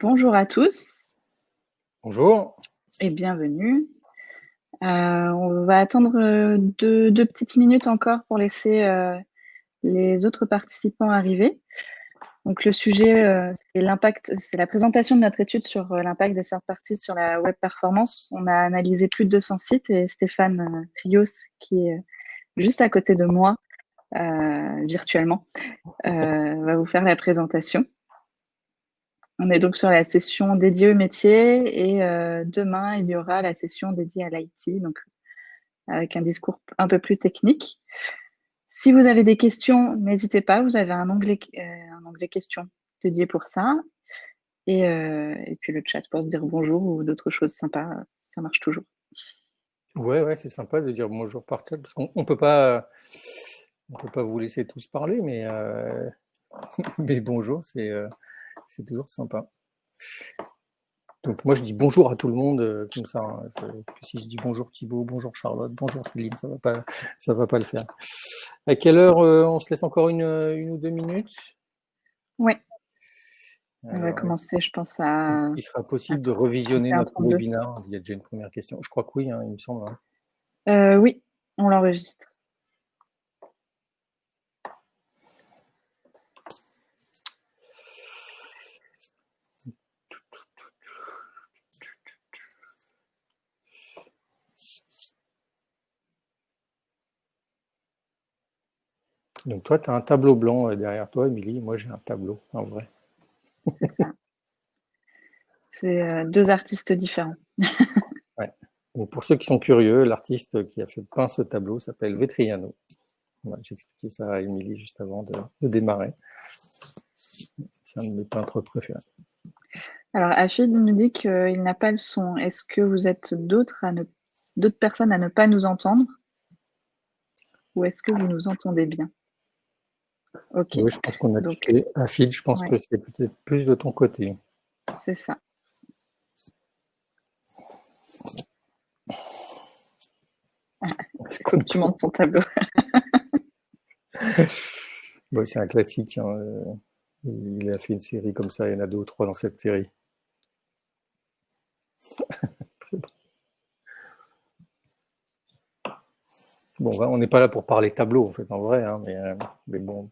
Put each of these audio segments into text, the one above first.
Bonjour à tous Bonjour. et bienvenue. On va attendre deux petites minutes encore pour laisser les autres participants arriver. Donc le sujet, c'est l'impact, c'est la présentation de notre étude sur l'impact des third parties sur la web performance. On a analysé plus de 200 sites et Stéphane Rios, qui est juste à côté de moi virtuellement, va vous faire la présentation. On est donc sur la session dédiée au métier et demain, il y aura la session dédiée à l'IT, donc avec un discours un peu plus technique. Si vous avez des questions, n'hésitez pas, vous avez un onglet questions dédié pour ça. Et puis le chat pour se dire bonjour ou d'autres choses sympas, ça marche toujours. Ouais, c'est sympa de dire bonjour par chat parce qu'on on peut pas vous laisser tous parler, mais bonjour, c'est toujours sympa. Donc moi je dis bonjour à tout le monde comme ça. Hein. Si je dis bonjour Thibaut, bonjour Charlotte, bonjour Céline, ça va pas le faire. À quelle heure on se laisse encore une ou deux minutes? Oui, on va Alors, commencer, je pense, à il sera possible de revisionner notre 31-32. webinaire. Il y a déjà une première question. Je crois que oui, hein, il me semble. Hein. Oui, on l'enregistre. Donc toi, tu as un tableau blanc derrière toi, Émilie. Moi, j'ai un tableau, en vrai. C'est ça. C'est deux artistes différents. Ouais. Donc pour ceux qui sont curieux, l'artiste qui a fait peint ce tableau s'appelle Vetriano. Voilà, j'ai expliqué ça à Émilie juste avant de démarrer. C'est un de mes peintres préférés. Alors, Afid nous dit qu'il n'a pas le son. Est-ce que vous êtes d'autres personnes à ne pas nous entendre? Ou est-ce que vous nous entendez bien? Ok. Oui, je pense qu'on a Donc, quitté Afid. Je pense ouais, que c'est peut-être plus de ton côté. c'est ça. Faut que tu montes ton tableau. Bon, c'est un classique. Hein. Il a fait une série comme ça. Il y en a deux ou trois dans cette série. Bon, on n'est pas là pour parler tableau, en fait, en vrai. Hein, mais bon,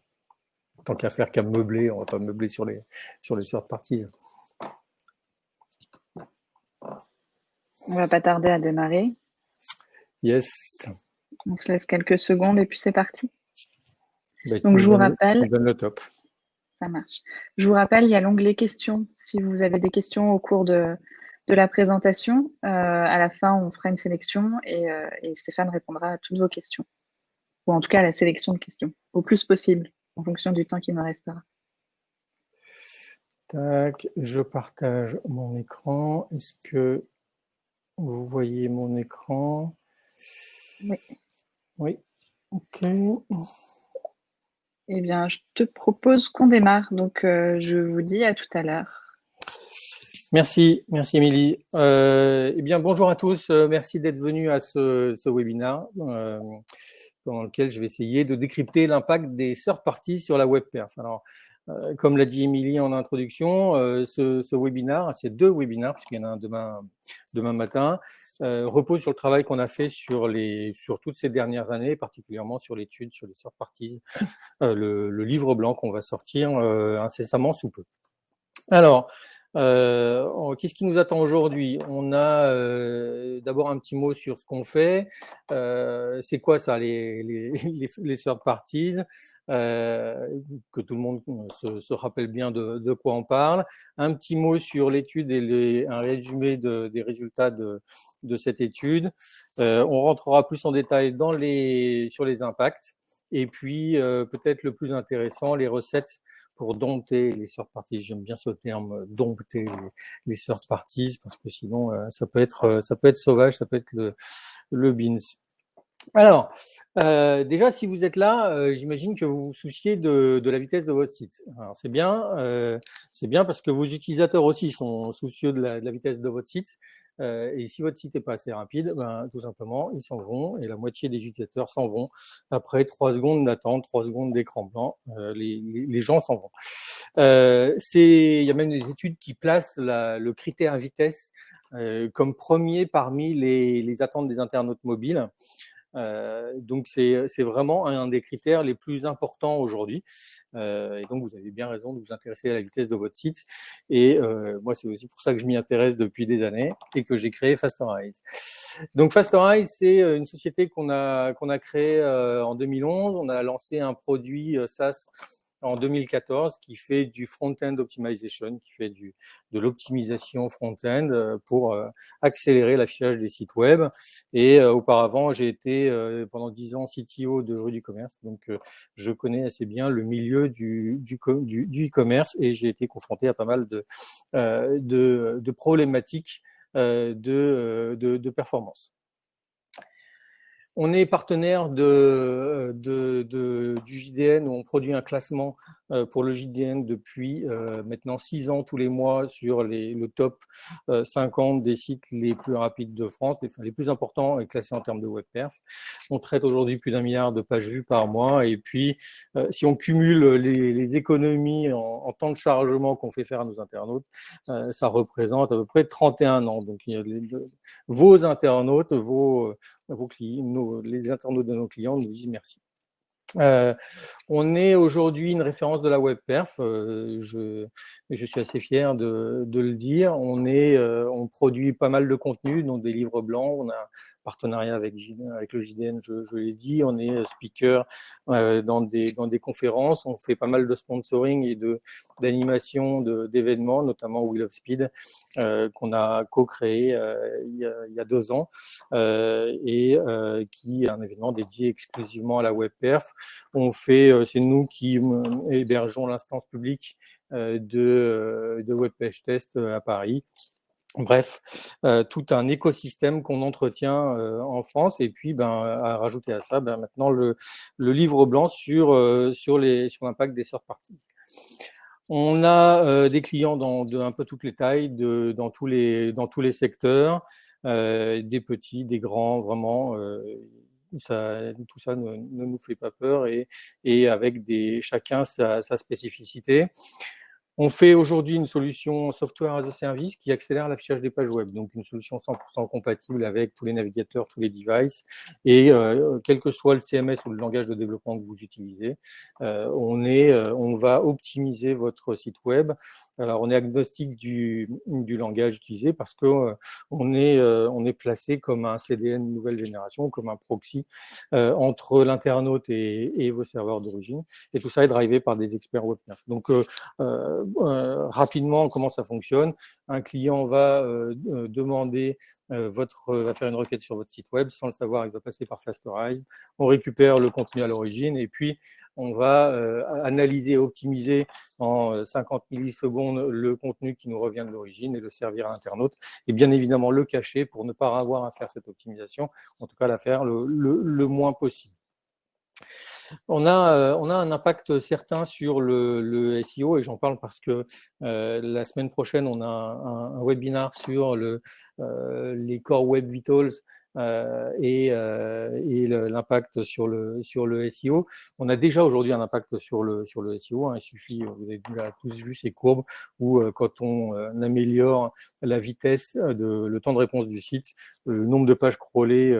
tant qu'à faire qu'à meubler, on va pas meubler sur les third parties. On va pas tarder à démarrer. Yes. On se laisse quelques secondes et puis c'est parti. Bah, tu Donc, me je vous donnes, tu rappelle, me donnes le top. ça marche. Je vous rappelle, il y a l'onglet questions. Si vous avez des questions au cours de la présentation, à la fin, on fera une sélection et Stéphane répondra à toutes vos questions. Ou en tout cas à la sélection de questions, au plus possible, en fonction du temps qui me restera. Tac, je partage mon écran. Est-ce que vous voyez mon écran? Oui. Oui. Ok. Eh bien, je te propose qu'on démarre. Donc, je vous dis à tout à l'heure. Merci Émilie. Eh bien, bonjour à tous. Merci d'être venus à ce webinaire dans lequel je vais essayer de décrypter l'impact des third parties sur la web perf. Alors, comme l'a dit Émilie en introduction, ce webinaire, ces deux webinaires, puisqu'il y en a un demain matin, repose sur le travail qu'on a fait sur toutes ces dernières années, particulièrement sur l'étude sur les third parties, le livre blanc qu'on va sortir incessamment sous peu. Alors, qu'est-ce qui nous attend aujourd'hui? On a d'abord un petit mot sur ce qu'on fait. C'est quoi ça, les third parties? Que tout le monde se rappelle bien de quoi on parle. Un petit mot sur l'étude et un résumé des résultats de cette étude. On rentrera plus en détail sur les impacts. Et puis, peut-être le plus intéressant, les recettes pour dompter les third parties. J'aime bien ce terme, dompter les third parties, parce que sinon, ça peut être sauvage, ça peut être le beans. Alors, déjà, si vous êtes là, j'imagine que vous vous souciez de la vitesse de votre site. Alors, c'est bien parce que vos utilisateurs aussi sont soucieux de la vitesse de votre site. Et si votre site n'est pas assez rapide, tout simplement, ils s'en vont et la moitié des utilisateurs s'en vont. Après 3 secondes d'attente, 3 secondes d'écran blanc, les gens s'en vont. Il y a même des études qui placent le critère vitesse comme premier parmi les attentes des internautes mobiles. Donc c'est vraiment un des critères les plus importants aujourd'hui. Et donc vous avez bien raison de vous intéresser à la vitesse de votre site. Et moi c'est aussi pour ça que je m'y intéresse depuis des années et que j'ai créé Fastorize. Donc Fastorize, c'est une société qu'on a créée en 2011. On a lancé un produit SaaS en 2014 qui fait du front-end optimization, qui fait de l'optimisation front-end pour accélérer l'affichage des sites web. Et auparavant, j'ai été pendant 10 ans CTO de Rue du Commerce, donc je connais assez bien le milieu du e-commerce et j'ai été confronté à pas mal de problématiques de performance. On est partenaire du JDN, où on produit un classement pour le JDN depuis maintenant 6 ans tous les mois sur le top 50 des sites les plus rapides de France, les plus importants et classés en termes de web perf. On traite aujourd'hui plus d'1 milliard de pages vues par mois. Et puis, si on cumule les économies en temps de chargement qu'on fait faire à nos internautes, ça représente à peu près 31 ans. Donc, il y a vos internautes, les internautes de nos clients nous disent merci. On est aujourd'hui une référence de la web perf. Je suis assez fier de le dire. On produit pas mal de contenu, donc des livres blancs. On a un partenariat avec le JDN, je l'ai dit. On est speaker dans des conférences. On fait pas mal de sponsoring et d'animation d'événements, notamment Wheel of Speed, qu'on a co-créé il y a 2 ans et qui est un événement dédié exclusivement à la web perf. C'est nous qui hébergeons l'instance publique de Web Page Test à Paris. Bref, tout un écosystème qu'on entretient en France. Et puis, à rajouter à ça, maintenant le livre blanc sur l'impact des third parties. On a des clients de un peu toutes les tailles, dans tous les secteurs, des petits, des grands, vraiment. Tout ça ne nous fait pas peur et avec chacun sa spécificité. On fait aujourd'hui une solution software as a service qui accélère l'affichage des pages web, donc une solution 100% compatible avec tous les navigateurs, tous les devices, et quel que soit le CMS ou le langage de développement que vous utilisez, on va optimiser votre site web. Alors, on est agnostique du langage utilisé parce que on est placé comme un CDN nouvelle génération, comme un proxy entre l'internaute et vos serveurs d'origine, et tout ça est drivé par des experts web perf. Donc, rapidement, comment ça fonctionne? Un client va demander va faire une requête sur votre site web. Sans le savoir, il va passer par Fastorize. On récupère le contenu à l'origine et puis on va analyser et optimiser en 50 millisecondes le contenu qui nous revient de l'origine et le servir à l'internaute. Et bien évidemment, le cacher pour ne pas avoir à faire cette optimisation, en tout cas la faire le moins possible. On a un impact certain sur le SEO et j'en parle parce que la semaine prochaine, on a un webinar sur les Core Web Vitals et l'impact sur le SEO. On a déjà aujourd'hui un impact sur le SEO. Il suffit, vous avez tous vu ces courbes où quand on améliore la vitesse, le temps de réponse du site, le nombre de pages crawlées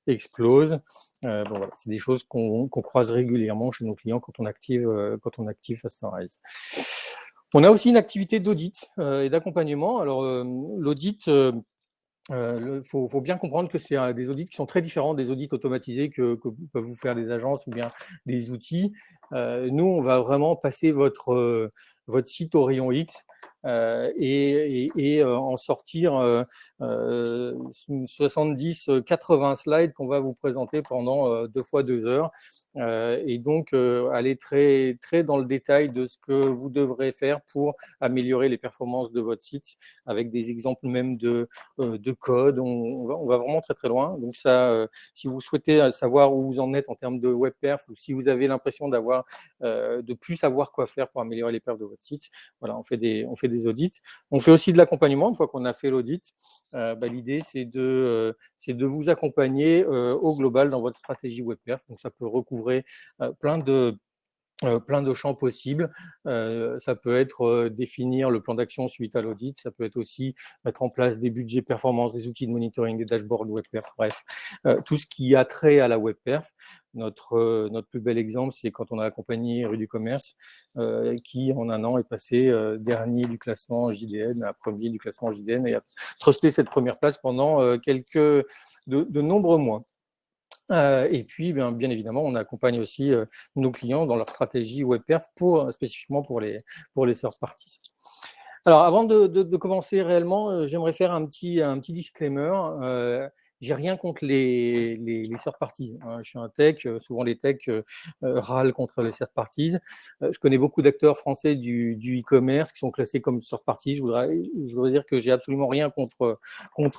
explose. Voilà, c'est des choses qu'on croise régulièrement chez nos clients quand on active Fastorize. On a aussi une activité d'audit et d'accompagnement. Alors l'audit, faut bien comprendre que c'est des audits qui sont très différents des audits automatisés que peuvent vous faire des agences ou bien des outils. Nous, on va vraiment passer votre site au rayon X et en sortir 70-80 slides qu'on va vous présenter pendant 2 fois 2 heures. Et donc, aller très, très dans le détail de ce que vous devrez faire pour améliorer les performances de votre site avec des exemples même de code. On va vraiment très, très loin. Donc, ça, si vous souhaitez savoir où vous en êtes en termes de web perf ou si vous avez l'impression de plus savoir quoi faire pour améliorer les perfs de votre site, voilà, on fait des des audits. On fait aussi de l'accompagnement. Une fois qu'on a fait l'audit, l'idée, c'est de vous accompagner au global dans votre stratégie WebPerf. Donc, ça peut recouvrer plein de champs possibles. Ça peut être définir le plan d'action suite à l'audit, ça peut être aussi mettre en place des budgets performance, des outils de monitoring, des dashboards WebPerf, bref, tout ce qui a trait à la WebPerf. Notre plus bel exemple, c'est quand on a accompagné Rue du Commerce, qui en un an est passé dernier du classement JDN à premier du classement JDN et a trusté cette première place pendant de nombreux mois. Et puis, bien évidemment, on accompagne aussi nos clients dans leur stratégie WebPerf spécifiquement pour les third parties. Alors, avant de commencer réellement, j'aimerais faire un petit disclaimer. J'ai rien contre les third parties. Hein. Je suis un tech, souvent les techs râlent contre les third parties. Je connais beaucoup d'acteurs français du e-commerce qui sont classés comme third parties. Je voudrais dire que j'ai absolument rien contre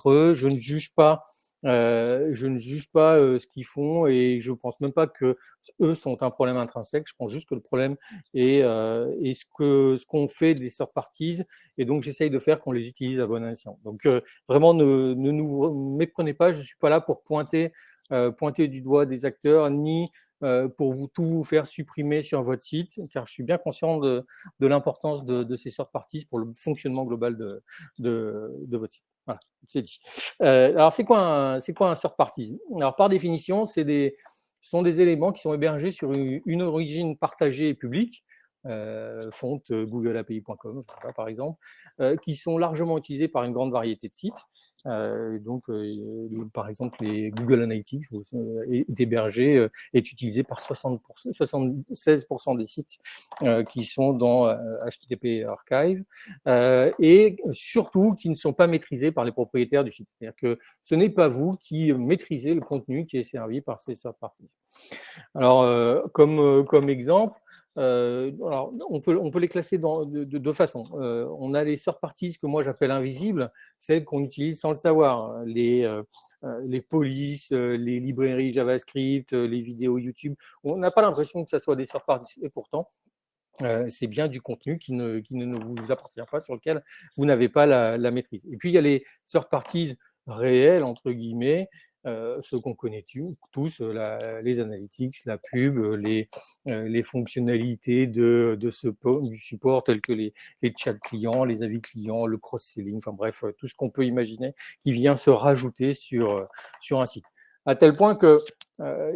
eux. Je ne juge pas ce qu'ils font et je ne pense même pas que eux sont un problème intrinsèque. Je pense juste que le problème est ce qu'on fait des third parties et donc j'essaye de faire qu'on les utilise à bon escient. Donc vraiment ne nous méprenez pas, je ne suis pas là pour pointer du doigt des acteurs ni pour vous faire supprimer sur votre site, car je suis bien conscient de l'importance de ces third parties pour le fonctionnement global de votre site. Voilà, c'est dit. Alors, c'est quoi un third party? Alors, par définition, ce sont des éléments qui sont hébergés sur une origine partagée et publique, fonte googleapi.com, je sais pas, par exemple, qui sont largement utilisés par une grande variété de sites. Par exemple, les Google Analytics est hébergé, est utilisé par 76% des sites qui sont dans HTTP Archive et surtout qui ne sont pas maîtrisés par les propriétaires du site. C'est-à-dire que ce n'est pas vous qui maîtrisez le contenu qui est servi par ces third parties. Alors, comme exemple, alors on peut les classer de deux façons. On a les third parties que moi j'appelle invisibles, celles qu'on utilise sans le savoir, les polices, les librairies JavaScript, les vidéos YouTube. On n'a pas l'impression que ça soit des third parties et pourtant c'est bien du contenu qui ne vous appartient pas, sur lequel vous n'avez pas la maîtrise. Et puis il y a les third parties réels entre guillemets, ceux qu'on connaît tous, les analytics, la pub, les fonctionnalités du support tels que les chats clients, les avis clients, le cross-selling, enfin bref, tout ce qu'on peut imaginer qui vient se rajouter sur un site. À tel point que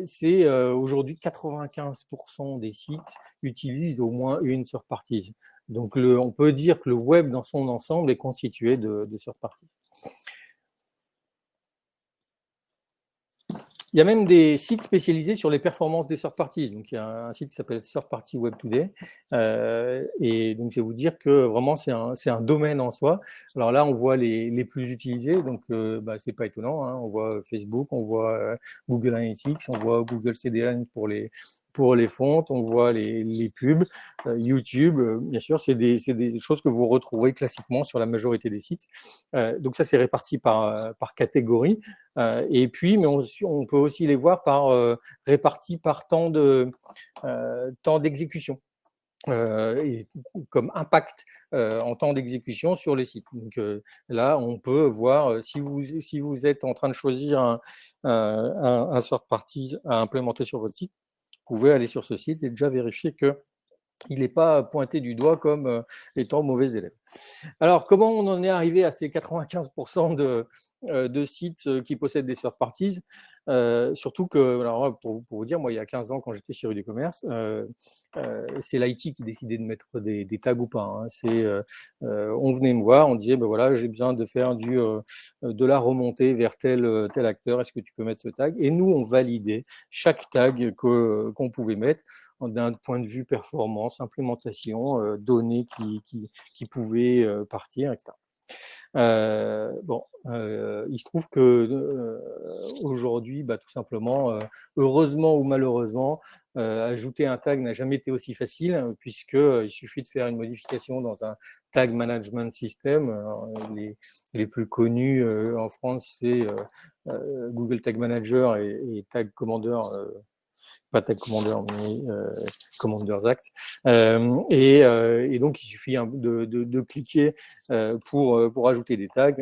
c'est aujourd'hui 95% des sites utilisent au moins une third party. Donc on peut dire que le web dans son ensemble est constitué de third parties. Il y a même des sites spécialisés sur les performances des third parties. Donc, il y a un site qui s'appelle Third Party Web Today. Et donc, je vais vous dire que vraiment, c'est un domaine en soi. Alors là, on voit les plus utilisés. Donc, c'est pas étonnant. Hein. On voit Facebook, on voit Google Analytics, on voit Google CDN pour les fontes, on voit les pubs, YouTube, bien sûr, c'est des choses que vous retrouvez classiquement sur la majorité des sites. Donc ça, c'est réparti par catégorie. Et puis, mais on peut aussi les voir répartis par temps d'exécution. Et comme impact en temps d'exécution sur les sites. Donc là, on peut voir si vous êtes en train de choisir un third party à implémenter sur votre site, vous pouvez aller sur ce site et déjà vérifier qu'il n'est pas pointé du doigt comme étant mauvais élève. Alors, comment on en est arrivé à ces 95% de sites qui possèdent des third parties? Surtout que, alors, pour vous dire, moi, il y a 15 ans, quand j'étais chez Rue du Commerce, c'est l'IT qui décidait de mettre des tags ou pas. Hein. On venait me voir, on disait, voilà, j'ai besoin de faire de la remontée vers tel acteur, est-ce que tu peux mettre ce tag? Et nous, on validait chaque tag qu'on pouvait mettre d'un point de vue performance, implémentation, données qui pouvaient partir, etc. Il se trouve que aujourd'hui, tout simplement, heureusement ou malheureusement, ajouter un tag n'a jamais été aussi facile, puisqu'il suffit de faire une modification dans un tag management system. Les plus connus en France, c'est Google Tag Manager et Tag Commander, pas Tag Commander, mais Commanders Act. Et donc, il suffit de cliquer pour ajouter des tags.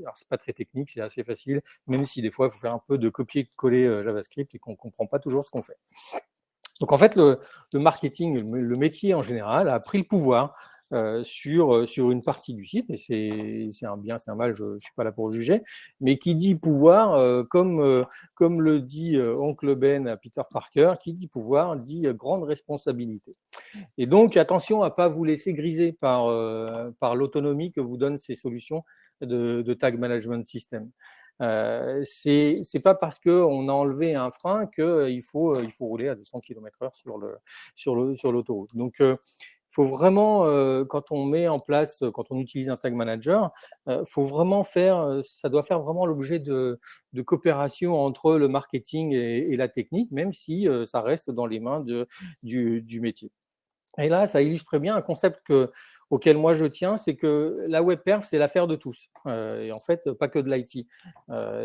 Alors, c'est pas très technique, c'est assez facile, même si des fois, il faut faire un peu de copier-coller JavaScript et qu'on ne comprend pas toujours ce qu'on fait. Donc, en fait, le marketing, le métier en général, a pris le pouvoir sur une partie du site, et c'est un bien, c'est un mal, je ne suis pas là pour juger, mais qui dit pouvoir, comme le dit Oncle Ben à Peter Parker, qui dit pouvoir dit grande responsabilité. Et donc, attention à ne pas vous laisser griser par l'autonomie que vous donnent ces solutions de tag management system. C'est pas parce qu'on a enlevé un frein qu'il faut rouler à 200 km/h sur l'autoroute. Donc, il faut vraiment, quand on met en place, quand on utilise un tag manager, faut vraiment ça doit faire vraiment l'objet de coopération entre le marketing et la technique, même si ça reste dans les mains du métier. Et là, ça illustre bien un concept auquel moi je tiens, c'est que la web perf, c'est l'affaire de tous. Et en fait, pas que de l'IT.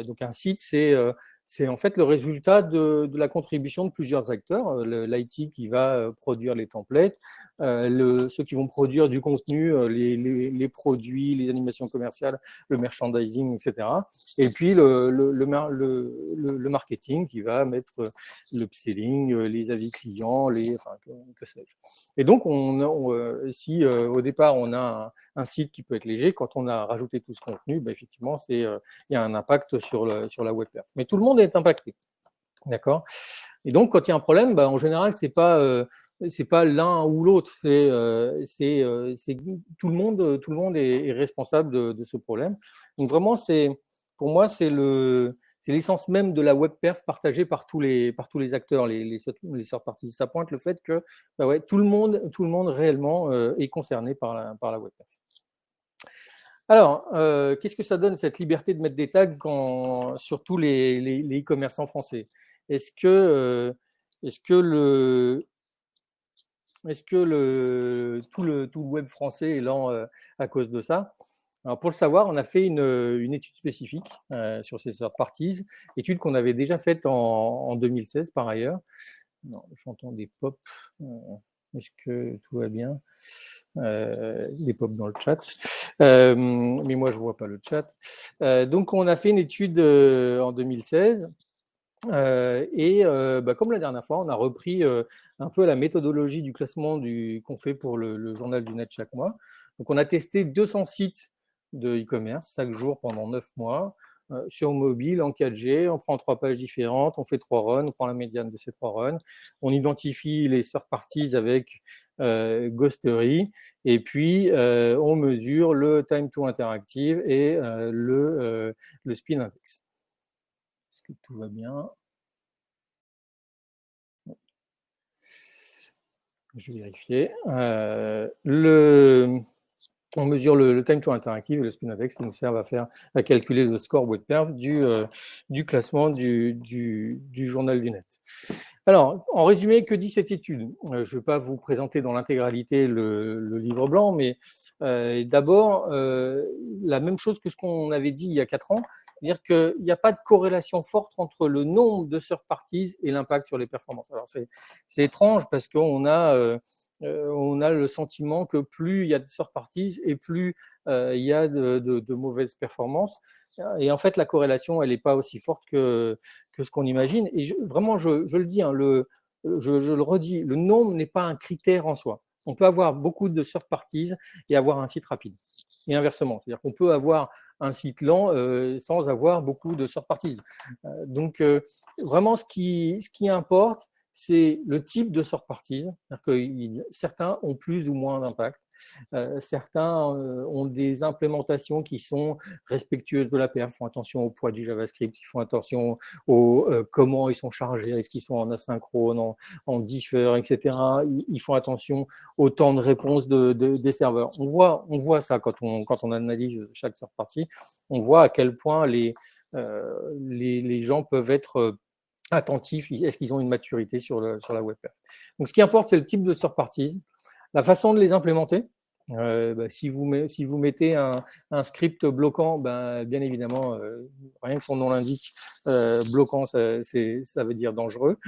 Donc un site, c'est en fait le résultat de la contribution de plusieurs acteurs. L'IT qui va produire les templates, ceux qui vont produire du contenu, les produits, les animations commerciales, le merchandising, etc. Et puis le marketing qui va mettre l'upselling, les avis clients, enfin, que sais-je. Et donc, si au départ, on a un site qui peut être léger, quand on a rajouté tout ce contenu, effectivement, il y a un impact sur la web perf. Mais tout le monde est impacté. D'accord ? Et donc, quand il y a un problème, en général, c'est pas l'un ou l'autre, c'est tout le monde est responsable de ce problème. Donc vraiment, pour moi, c'est l'essence même de la web perf partagée par tous les acteurs, les third parties. Ça pointe le fait que tout le monde réellement est concerné par la web perf. Alors, qu'est-ce que ça donne, cette liberté de mettre des tags sur tous les e-commerçants français ? Est-ce que tout le web français est lent à cause de ça ? Alors, pour le savoir, on a fait une étude spécifique sur ces third parties, étude qu'on avait déjà faite en 2016 par ailleurs. Non, j'entends des pops. Est-ce que tout va bien ? Des pops dans le chat. Mais moi, je ne vois pas le chat. Donc, on a fait une étude en 2016. Comme la dernière fois, on a repris un peu la méthodologie du classement qu'on fait pour le journal du net chaque mois. Donc, on a testé 200 sites de e-commerce chaque jour pendant 9 mois. Sur mobile, en 4G, on prend 3 pages différentes, on fait 3 runs, on prend la médiane de ces 3 runs, on identifie les third parties avec Ghostery, et puis on mesure le time to interactive et le spin index. Est-ce que tout va bien ? Je vais vérifier. On mesure le time to interactive et le spin index qui nous servent à calculer le score web perf du classement du journal du net. Alors, en résumé, que dit cette étude ? Je ne vais pas vous présenter dans l'intégralité le livre blanc, mais d'abord, la même chose que ce qu'on avait dit il y a 4 ans, c'est-à-dire qu'il n'y a pas de corrélation forte entre le nombre de third parties et l'impact sur les performances. Alors, c'est étrange parce qu'on a le sentiment que plus il y a de third parties et plus il y a de mauvaises performances. Et en fait, la corrélation, elle n'est pas aussi forte que ce qu'on imagine. Et vraiment, je le dis, je le redis, le nombre n'est pas un critère en soi. On peut avoir beaucoup de third parties et avoir un site rapide. Et inversement, c'est-à-dire qu'on peut avoir un site lent sans avoir beaucoup de third parties. Donc, vraiment, ce qui importe, c'est le type de third parties. C'est-à-dire que certains ont plus ou moins d'impact. Certains ont des implémentations qui sont respectueuses de la perf, font attention au poids du JavaScript, ils font attention au comment ils sont chargés, est-ce qu'ils sont en asynchrone, en differ, etc. Ils font attention au temps de réponse des serveurs. On voit ça quand on analyse chaque third party. On voit à quel point les gens peuvent être attentifs, est-ce qu'ils ont une maturité sur la web perf. Donc, ce qui importe, c'est le type de third parties, la façon de les implémenter. Si vous mettez un script bloquant, bien évidemment, rien que son nom l'indique, bloquant, ça veut dire dangereux.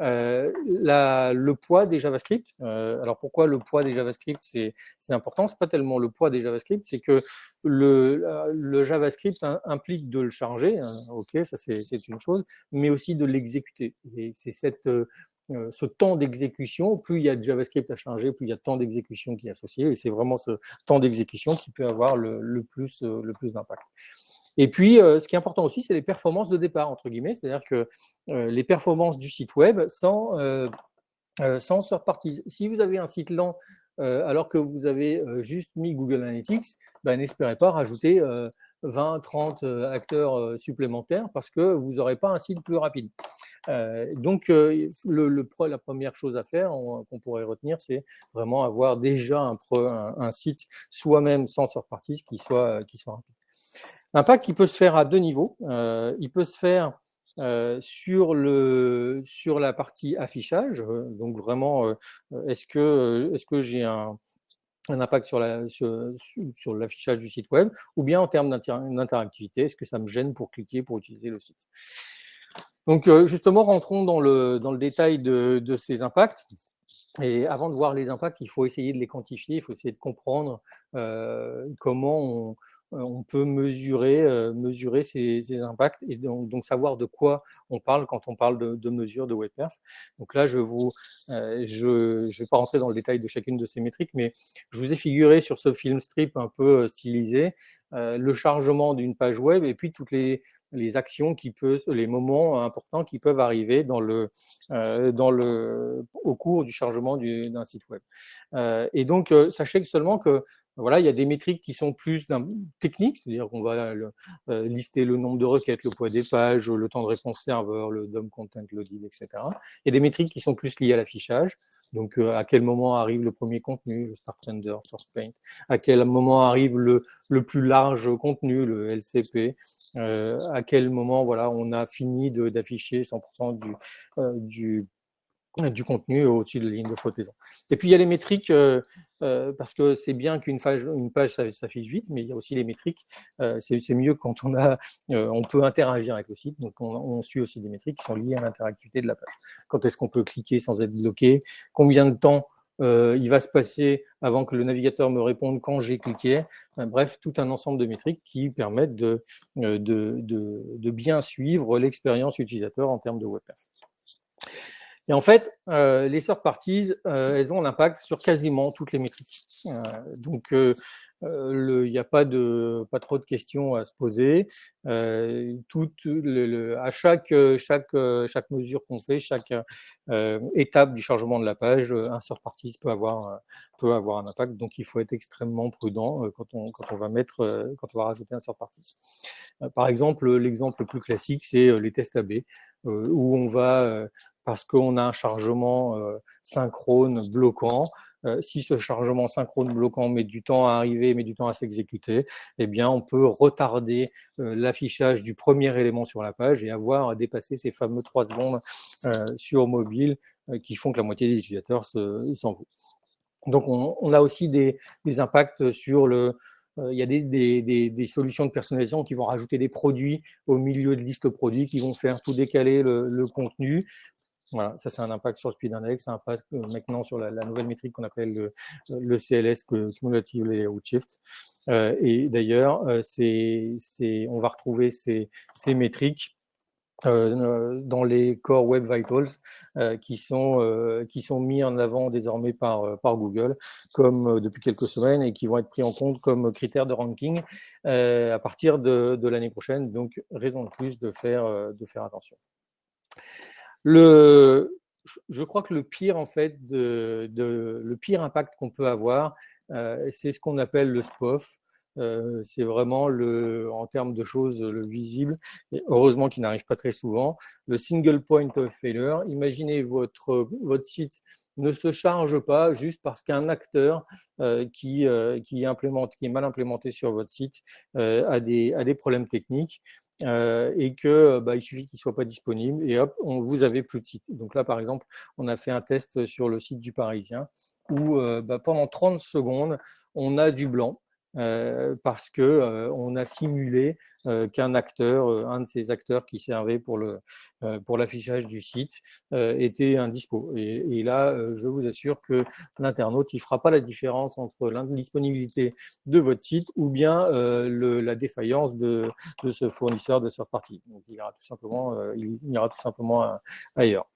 le poids des JavaScript. Alors pourquoi le poids des JavaScript c'est important? C'est pas tellement le poids des JavaScript, c'est que le JavaScript implique de le charger, hein, ok, ça c'est une chose, mais aussi de l'exécuter. Et c'est ce temps d'exécution, plus il y a de JavaScript à charger, plus il y a de temps d'exécution qui est associé, et c'est vraiment ce temps d'exécution qui peut avoir le plus d'impact. Et puis, ce qui est important aussi, c'est les performances de départ, entre guillemets, c'est-à-dire que les performances du site web sans third party. Si vous avez un site lent alors que vous avez juste mis Google Analytics, ben, n'espérez pas rajouter 20, 30 acteurs supplémentaires parce que vous n'aurez pas un site plus rapide. Donc, la première chose à faire, qu'on pourrait retenir, c'est vraiment avoir déjà un site soi-même sans third party qui soit rapide. L'impact, il peut se faire à deux niveaux. Il peut se faire sur la partie affichage. Donc vraiment, est-ce que j'ai un impact sur l'affichage du site web, ou bien en termes d'interactivité, est-ce que ça me gêne pour cliquer, pour utiliser le site? Donc justement, rentrons dans le détail de ces impacts. Et avant de voir les impacts, il faut essayer de les quantifier, il faut essayer de comprendre comment on peut mesurer ces impacts, et donc savoir de quoi on parle quand on parle de mesure de WebPerf. Donc là, je vais pas rentrer dans le détail de chacune de ces métriques, mais je vous ai figuré sur ce film strip un peu stylisé le chargement d'une page web et puis toutes les actions les moments importants qui peuvent arriver au cours du chargement d'un site web. Et donc, sachez seulement que voilà, il y a des métriques qui sont plus techniques, c'est-à-dire qu'on va lister le nombre de requêtes, le poids des pages, le temps de réponse serveur, le DOM content loaded, etc. Il y a des métriques qui sont plus liées à l'affichage. Donc, à quel moment arrive le premier contenu, le start render, source paint, à quel moment arrive le plus large contenu, le LCP, à quel moment voilà, on a fini d'afficher 100% du contenu au-dessus de la ligne de flottaison. Et puis, il y a les métriques, parce que c'est bien qu'une page s'affiche vite, mais il y a aussi les métriques. C'est mieux quand on peut interagir avec le site. Donc, on suit aussi des métriques qui sont liées à l'interactivité de la page. Quand est-ce qu'on peut cliquer sans être bloqué? Combien de temps il va se passer avant que le navigateur me réponde quand j'ai cliqué? Bref, tout un ensemble de métriques qui permettent de bien suivre l'expérience utilisateur en termes de web performance. Et en fait, les third parties, elles ont l'impact sur quasiment toutes les métriques. Donc, il n'y a pas trop de questions à se poser. À chaque mesure qu'on fait, chaque étape du chargement de la page, un third party peut avoir un impact. Donc, il faut être extrêmement prudent quand on va rajouter un third party. Par exemple, l'exemple le plus classique, c'est les tests AB, où on va parce qu'on a un chargement synchrone bloquant. Si ce chargement synchrone bloquant met du temps à arriver, met du temps à s'exécuter, eh bien, on peut retarder l'affichage du premier élément sur la page et avoir dépassé ces fameux 3 secondes sur mobile qui font que la moitié des utilisateurs s'en vont. Donc, on a aussi des impacts sur il y a des solutions de personnalisation qui vont rajouter des produits au milieu de liste produits, qui vont faire tout décaler le contenu. Voilà, ça c'est un impact sur le speed index, un impact maintenant sur la nouvelle métrique qu'on appelle le CLS, Cumulative Layout Shift. Et d'ailleurs, on va retrouver ces métriques dans les Core Web Vitals qui sont mis en avant désormais par Google comme depuis quelques semaines, et qui vont être pris en compte comme critères de ranking à partir de l'année prochaine. Donc, raison de plus de faire attention. Je crois que le pire, en fait, le pire impact qu'on peut avoir, c'est ce qu'on appelle le SPOF. C'est vraiment en termes de choses le visible, et heureusement qu'il n'arrive pas très souvent, le single point of failure. Imaginez votre site ne se charge pas juste parce qu'un acteur qui est mal implémenté sur votre site a des problèmes techniques. Et que il suffit qu'il ne soit pas disponible et hop, vous avez plus de site. Donc là, par exemple, on a fait un test sur le site du Parisien où pendant 30 secondes, on a du blanc. parce qu'on a simulé qu'un acteur, un de ces acteurs qui servait pour l'affichage du site était indispo. Et là, je vous assure que l'internaute, il ne fera pas la différence entre l'indisponibilité de votre site ou bien la défaillance de ce fournisseur de third party. Donc, il ira tout simplement ailleurs.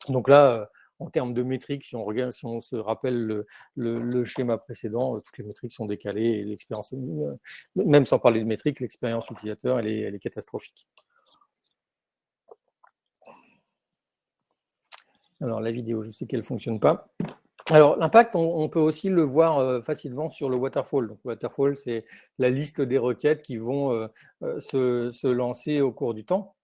Donc là, en termes de métriques, si on se rappelle le schéma précédent, toutes les métriques sont décalées et l'expérience, même sans parler de métriques, l'expérience utilisateur, elle est catastrophique. Alors, la vidéo, je sais qu'elle ne fonctionne pas. Alors, l'impact, on peut aussi le voir facilement sur le waterfall. Donc, waterfall, c'est la liste des requêtes qui vont se lancer au cours du temps.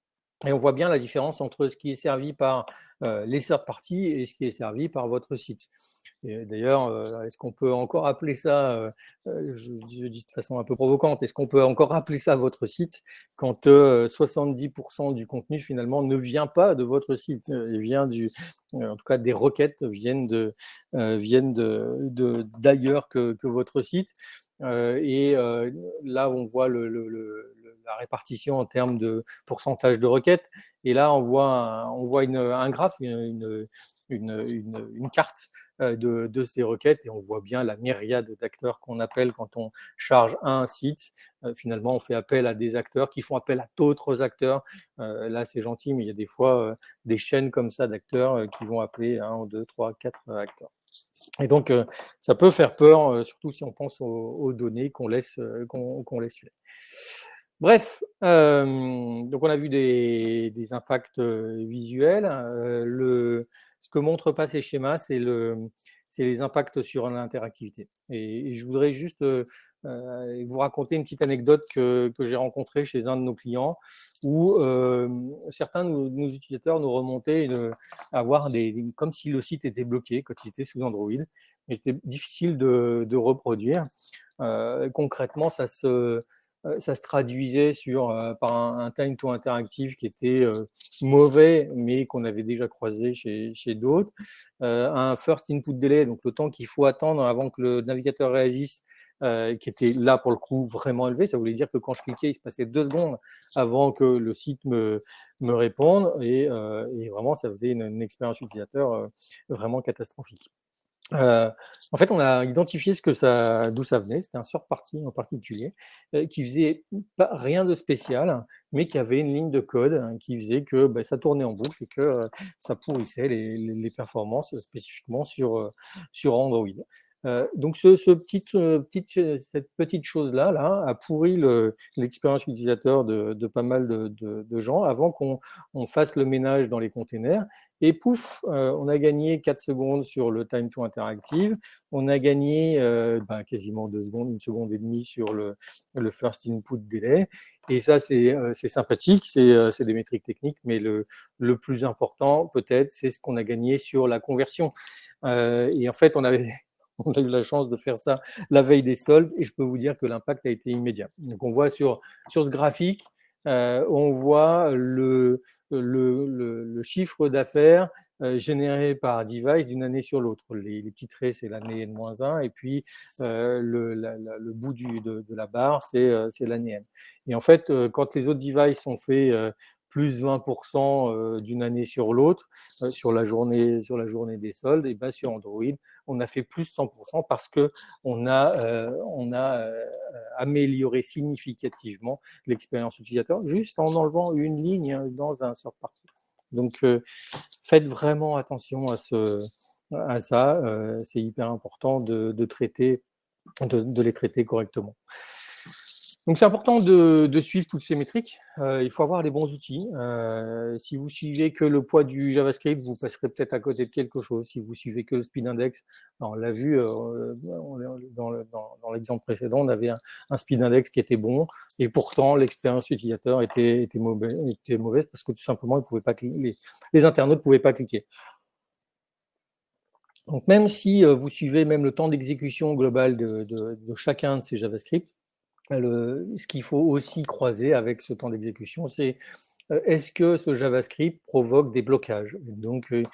Et on voit bien la différence entre ce qui est servi par les third parties et ce qui est servi par votre site. D'ailleurs, est-ce qu'on peut encore appeler ça, je dis de façon un peu provocante, est-ce qu'on peut encore appeler ça votre site quand 70% du contenu finalement ne vient pas de votre site, il vient en tout cas des requêtes viennent d'ailleurs que votre site. Là, on voit la répartition en termes de pourcentage de requêtes. Et là, on voit un graphe, une carte de ces requêtes et on voit bien la myriade d'acteurs qu'on appelle quand on charge un site. Finalement, on fait appel à des acteurs qui font appel à d'autres acteurs. Là, c'est gentil, mais il y a des fois des chaînes comme ça d'acteurs qui vont appeler 1, 2, 3, 4 acteurs. Et donc, ça peut faire peur, surtout si on pense aux données qu'on laisse filer. Bref, donc on a vu des impacts visuels. Ce que ne montrent pas ces schémas, c'est les impacts sur l'interactivité. Et je voudrais juste vous raconter une petite anecdote que j'ai rencontrée chez un de nos clients où certains de nos utilisateurs nous remontaient à voir comme si le site était bloqué quand il était sous Android. Mais c'était difficile de reproduire. Concrètement, ça se traduisait par un time to interactive qui était mauvais, mais qu'on avait déjà croisé chez d'autres. Un first input delay, donc le temps qu'il faut attendre avant que le navigateur réagisse, qui était là pour le coup vraiment élevé. Ça voulait dire que quand je cliquais, il se passait 2 secondes avant que le site me réponde. Et vraiment, ça faisait une expérience utilisateur vraiment catastrophique. En fait, on a identifié d'où ça venait. C'était un third party en particulier qui faisait pas rien de spécial, mais qui avait une ligne de code qui faisait que ça tournait en boucle et que ça pourrissait les performances spécifiquement sur Android. Donc, cette petite chose-là a pourri l'expérience utilisateur de pas mal de gens avant qu'on fasse le ménage dans les containers. Et pouf, on a gagné 4 secondes sur le time to interactive. On a gagné quasiment 2 secondes, 1 seconde et demie sur le first input delay. Et ça, c'est sympathique, c'est des métriques techniques, mais le plus important, peut-être, c'est ce qu'on a gagné sur la conversion. Et en fait, on a eu la chance de faire ça la veille des soldes, et je peux vous dire que l'impact a été immédiat. Donc, on voit sur ce graphique, on voit le chiffre d'affaires généré par device d'une année sur l'autre. Les petits traits, c'est l'année N-1, et puis le bout de la barre, c'est l'année N. Et en fait, quand les autres devices ont fait plus 20% d'une année sur l'autre, sur la journée des soldes, et ben sur Android, on a fait plus 100% parce qu'on a amélioré significativement l'expérience utilisateur juste en enlevant une ligne dans un third party. Donc, faites vraiment attention à ça. C'est hyper important de les traiter correctement. Donc, c'est important de suivre toutes ces métriques. Il faut avoir les bons outils. Si vous suivez que le poids du JavaScript, vous passerez peut-être à côté de quelque chose. Si vous suivez que le speed index, on l'a vu dans l'exemple précédent, on avait un speed index qui était bon, et pourtant l'expérience utilisateur était mauvaise parce que tout simplement, ils pouvaient pas cliquer, les internautes ne pouvaient pas cliquer. Donc, même si vous suivez même le temps d'exécution global de chacun de ces JavaScript, ce qu'il faut aussi croiser avec ce temps d'exécution, c'est est-ce que ce JavaScript provoque des blocages? Donc, il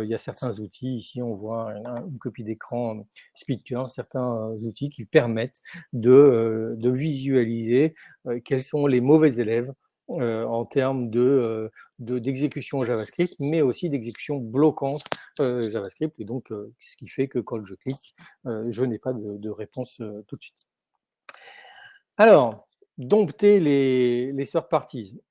y a certains outils, ici on voit une copie d'écran Speedcure, certains outils qui permettent de visualiser quels sont les mauvais élèves en termes d'exécution JavaScript, mais aussi d'exécution bloquante JavaScript, et donc ce qui fait que quand je clique, je n'ai pas de réponse tout de suite. Alors, dompter les third parties.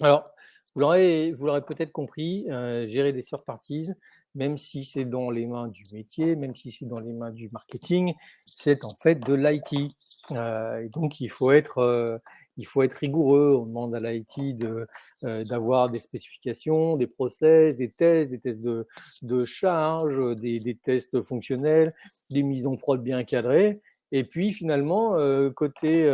Alors, vous l'aurez peut-être compris, gérer des third parties, même si c'est dans les mains du métier, même si c'est dans les mains du marketing, c'est en fait de l'IT. Et donc, il faut être rigoureux. On demande à l'IT d'avoir des spécifications, des process, des tests de charge, des tests fonctionnels, des mises en prod bien cadrées. Et puis, finalement, côté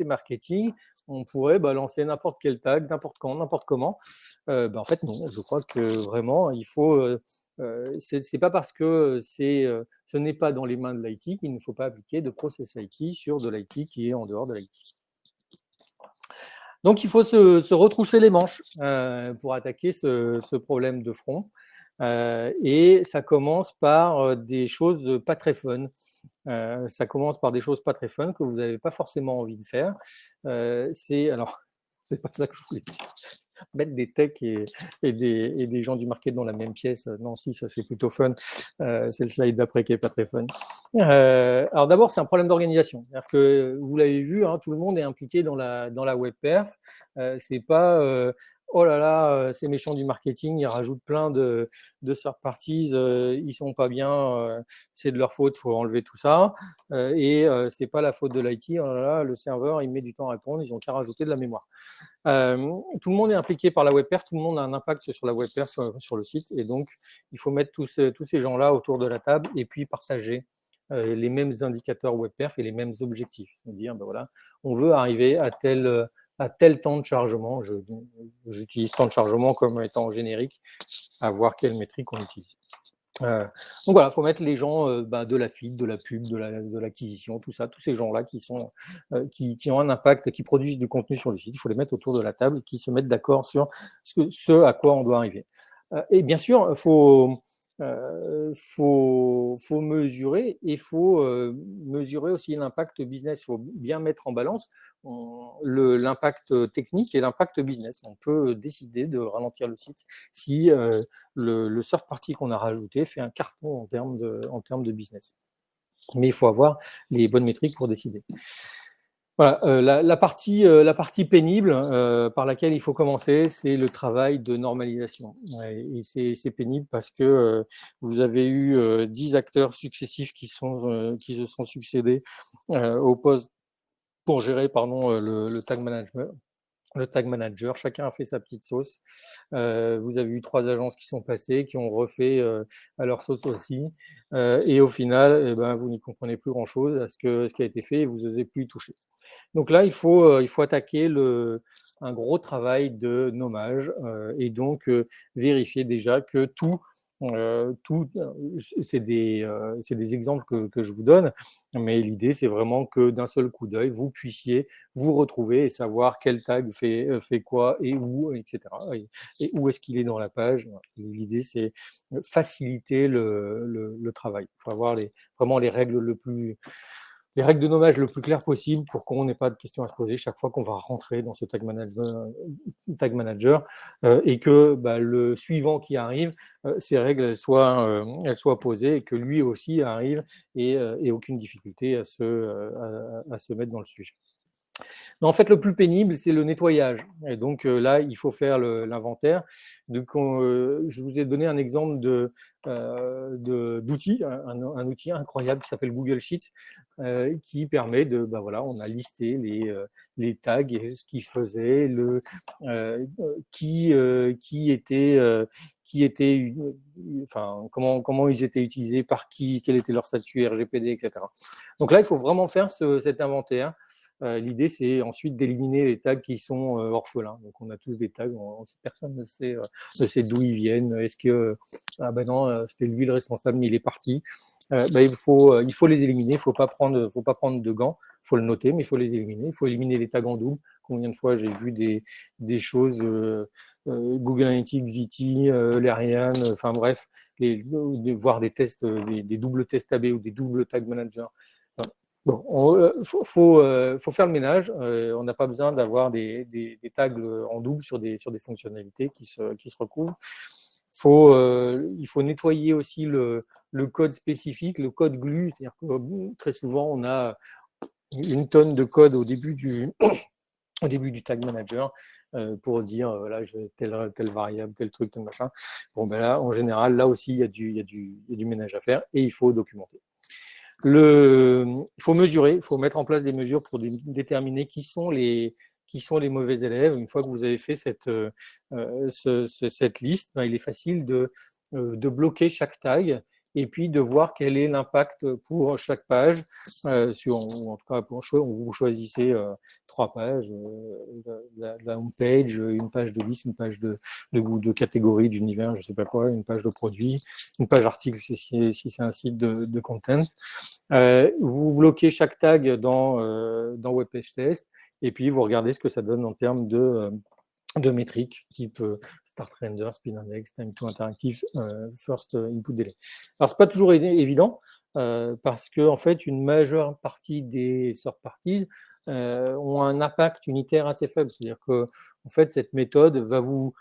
marketing, on pourrait lancer n'importe quel tag, n'importe quand, n'importe comment. En fait, non. Je crois que vraiment, il faut. C'est pas parce que ce n'est pas dans les mains de l'IT qu'il ne faut pas appliquer de process IT sur de l'IT qui est en dehors de l'IT. Donc, il faut se retrousser les manches pour attaquer ce problème de front. Et ça commence par des choses pas très fun. Ça commence par des choses pas très fun que vous n'avez pas forcément envie de faire. Alors, c'est pas ça que je voulais dire. Mettre des techs et des gens du market dans la même pièce, non, si, ça c'est plutôt fun. C'est le slide d'après qui est pas très fun. Alors d'abord, c'est un problème d'organisation. C'est-à-dire que vous l'avez vu, hein, tout le monde est impliqué dans la web perf. C'est pas oh là là, ces méchants du marketing, ils rajoutent plein de third parties, ils sont pas bien, c'est de leur faute, faut enlever tout ça. Et c'est pas la faute de l'IT, oh là là, le serveur, il met du temps à répondre, ils ont qu'à rajouter de la mémoire. Tout le monde est impliqué par la web perf, tout le monde a un impact sur la web perf sur le site, et donc il faut mettre tous ces gens-là autour de la table et puis partager les mêmes indicateurs web perf et les mêmes objectifs. C'est-à-dire, voilà, on veut arriver à tel temps de chargement. J'utilise temps de chargement comme étant générique, à voir quelle métrique on utilise. Donc voilà, il faut mettre les gens de la feed, de la pub, de l'acquisition, tout ça, tous ces gens-là qui ont un impact, qui produisent du contenu sur le site. Il faut les mettre autour de la table et qui se mettent d'accord sur ce à quoi on doit arriver. Et bien sûr, faut mesurer, et il faut mesurer aussi l'impact business. Il faut bien mettre en balance l'impact technique et l'impact business. On peut décider de ralentir le site si le third party qu'on a rajouté fait un carton en termes de business. Mais il faut avoir les bonnes métriques pour décider. Voilà, la partie pénible par laquelle il faut commencer, c'est le travail de normalisation. Et c'est pénible parce que vous avez eu 10 acteurs successifs qui se sont succédés au poste pour gérer le tag management. Le tag manager, chacun a fait sa petite sauce. Vous avez eu 3 agences qui sont passées, qui ont refait à leur sauce aussi. Et au final, vous n'y comprenez plus grand-chose à ce qui a été fait et vous n'osez plus y toucher. Donc là, il faut attaquer un gros travail de nommage et donc vérifier déjà que tout c'est des exemples que je vous donne, mais l'idée, c'est vraiment que d'un seul coup d'œil, vous puissiez vous retrouver et savoir quel tag fait quoi et où, etc. Et où est-ce qu'il est dans la page. L'idée, c'est faciliter le travail. Il faut avoir vraiment les règles de nommage le plus clair possible pour qu'on n'ait pas de questions à se poser chaque fois qu'on va rentrer dans ce tag manager et que le suivant qui arrive, ces règles elles soient posées et que lui aussi arrive et aucune difficulté à se mettre dans le sujet. En fait, le plus pénible, c'est le nettoyage. Et donc là, il faut faire l'inventaire. Donc, je vous ai donné un exemple d'outil, un outil incroyable qui s'appelle Google Sheets, qui permet de, on a listé les tags et ce qu'ils faisaient, comment ils étaient utilisés, par qui, quel était leur statut RGPD, etc. Donc là, il faut vraiment faire cet inventaire. L'idée, c'est ensuite d'éliminer les tags qui sont orphelins. Donc, on a tous des tags, personne ne sait d'où ils viennent. Est-ce que, c'était lui le responsable, mais il est parti. Il faut les éliminer, il ne faut pas prendre de gants, faut le noter, mais il faut les éliminer. Il faut éliminer les tags en double. Combien de fois j'ai vu des choses, Google Analytics, ZT, Larian, enfin bref, voir des tests, des doubles tests AB ou des doubles tag managers. Bon, faut faire le ménage. On n'a pas besoin d'avoir des tags en double sur des fonctionnalités qui se recouvrent. Il faut nettoyer aussi le code spécifique, le code glue. C'est-à-dire que très souvent, on a une tonne de code au début du tag manager pour dire là, je veux telle variable, tel truc, tel machin. Bon, ben là, en général, là aussi, il y a du ménage à faire et il faut documenter. Il faut mesurer, il faut mettre en place des mesures pour déterminer qui sont les mauvais élèves. Une fois que vous avez fait cette liste, ben, il est facile de bloquer chaque tag et puis de voir quel est l'impact pour chaque page. En tout cas, vous choisissez 3 pages, la home page, une page de liste, une page de catégorie, d'univers, je ne sais pas quoi, une page de produit, une page article si c'est un site de content. Vous bloquez chaque tag dans Web Page Test et puis vous regardez ce que ça donne en termes de métriques type Start Render, Speed Index, Time to Interactive, First Input Delay. Alors, c'est pas toujours évident parce que en fait, une majeure partie des third parties ont un impact unitaire assez faible. C'est-à-dire que en fait, cette méthode va vous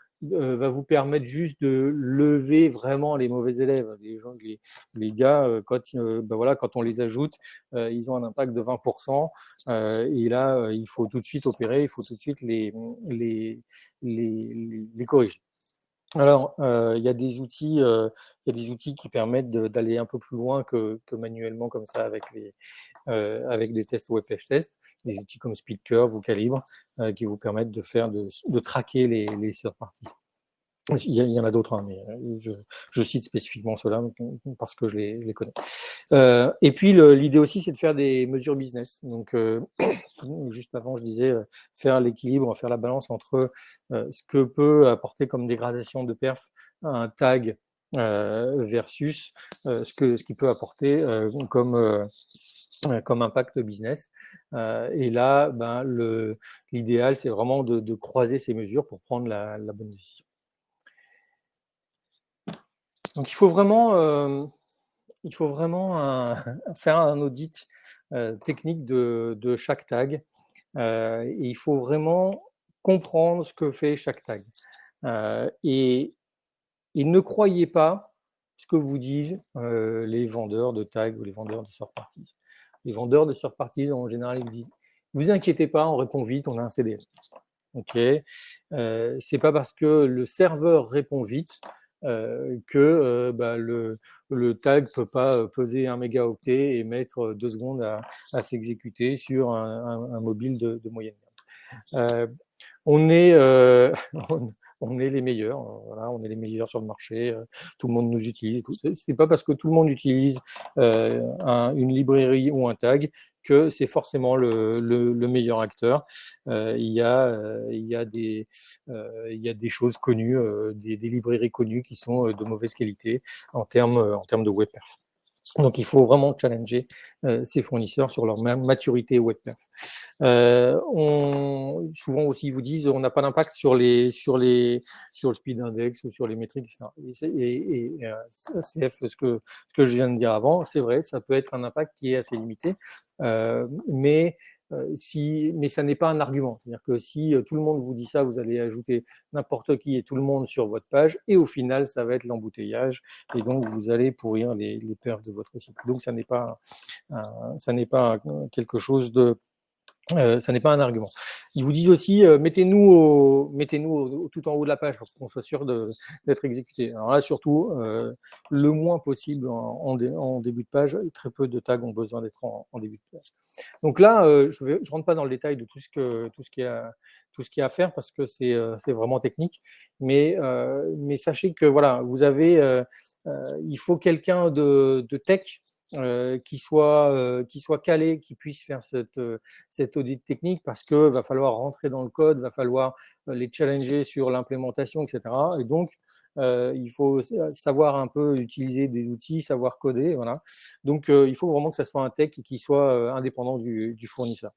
permettre juste de lever vraiment les mauvais élèves. Les gars, quand on les ajoute, ils ont un impact de 20%. Et là, il faut tout de suite opérer, il faut tout de suite les corriger. Alors, il y a des outils qui permettent d'aller un peu plus loin que manuellement comme ça avec des tests web page test, des outils comme SpeedCurve ou Calibre qui vous permettent de traquer les third parties. Il y en a d'autres, hein, mais je cite spécifiquement ceux-là parce que je les connais. Et puis, l'idée aussi, c'est de faire des mesures business. Donc, juste avant, je disais faire l'équilibre, faire la balance entre ce que peut apporter comme dégradation de perf un tag versus ce qui peut apporter comme impact business. Et là, ben, l'idéal, c'est vraiment de croiser ces mesures pour prendre la bonne décision. Donc, il faut vraiment faire un audit technique de chaque tag. Et il faut vraiment comprendre ce que fait chaque tag. Et ne croyez pas ce que vous disent les vendeurs de tags ou les vendeurs de third parties. Les vendeurs de third parties, en général, ils disent « Vous inquiétez pas, on répond vite, on a un CDN. » Ok. C'est pas parce que le serveur répond vite que le tag peut pas peser 1 mégaoctet et mettre 2 secondes à s'exécuter sur un mobile de moyenne gamme. On est les meilleurs, voilà, on est les meilleurs sur le marché, tout le monde nous utilise. C'est pas parce que tout le monde utilise une librairie ou un tag que c'est forcément le meilleur acteur. Il y a des choses connues, des librairies connues qui sont de mauvaise qualité en termes de web perf. Donc, il faut vraiment challenger ces fournisseurs sur leur maturité web perf. Souvent aussi, ils vous disent on n'a pas d'impact sur le speed index ou sur les métriques, etc. Et CF, ce que je viens de dire avant, c'est vrai, ça peut être un impact qui est assez limité, mais ça n'est pas un argument. C'est-à-dire que si tout le monde vous dit ça, vous allez ajouter n'importe qui et tout le monde sur votre page, et au final, ça va être l'embouteillage, et donc vous allez pourrir les perfs de votre site. Donc, ça n'est pas quelque chose de ça n'est pas un argument. Ils vous disent aussi, mettez-nous tout en haut de la page pour qu'on soit sûr d'être exécuté. Alors là, surtout, le moins possible en début de page. Très peu de tags ont besoin d'être en début de page. Donc là, je rentre pas dans le détail de tout ce qu'il y a à faire parce que c'est vraiment technique. Mais sachez que voilà, il faut quelqu'un de tech qui soit calé, qui puisse faire cette audit technique parce que va falloir rentrer dans le code, va falloir les challenger sur l'implémentation, etc. Et donc, il faut savoir un peu utiliser des outils, savoir coder, voilà. Donc, il faut vraiment que ça soit un tech qui soit indépendant du fournisseur.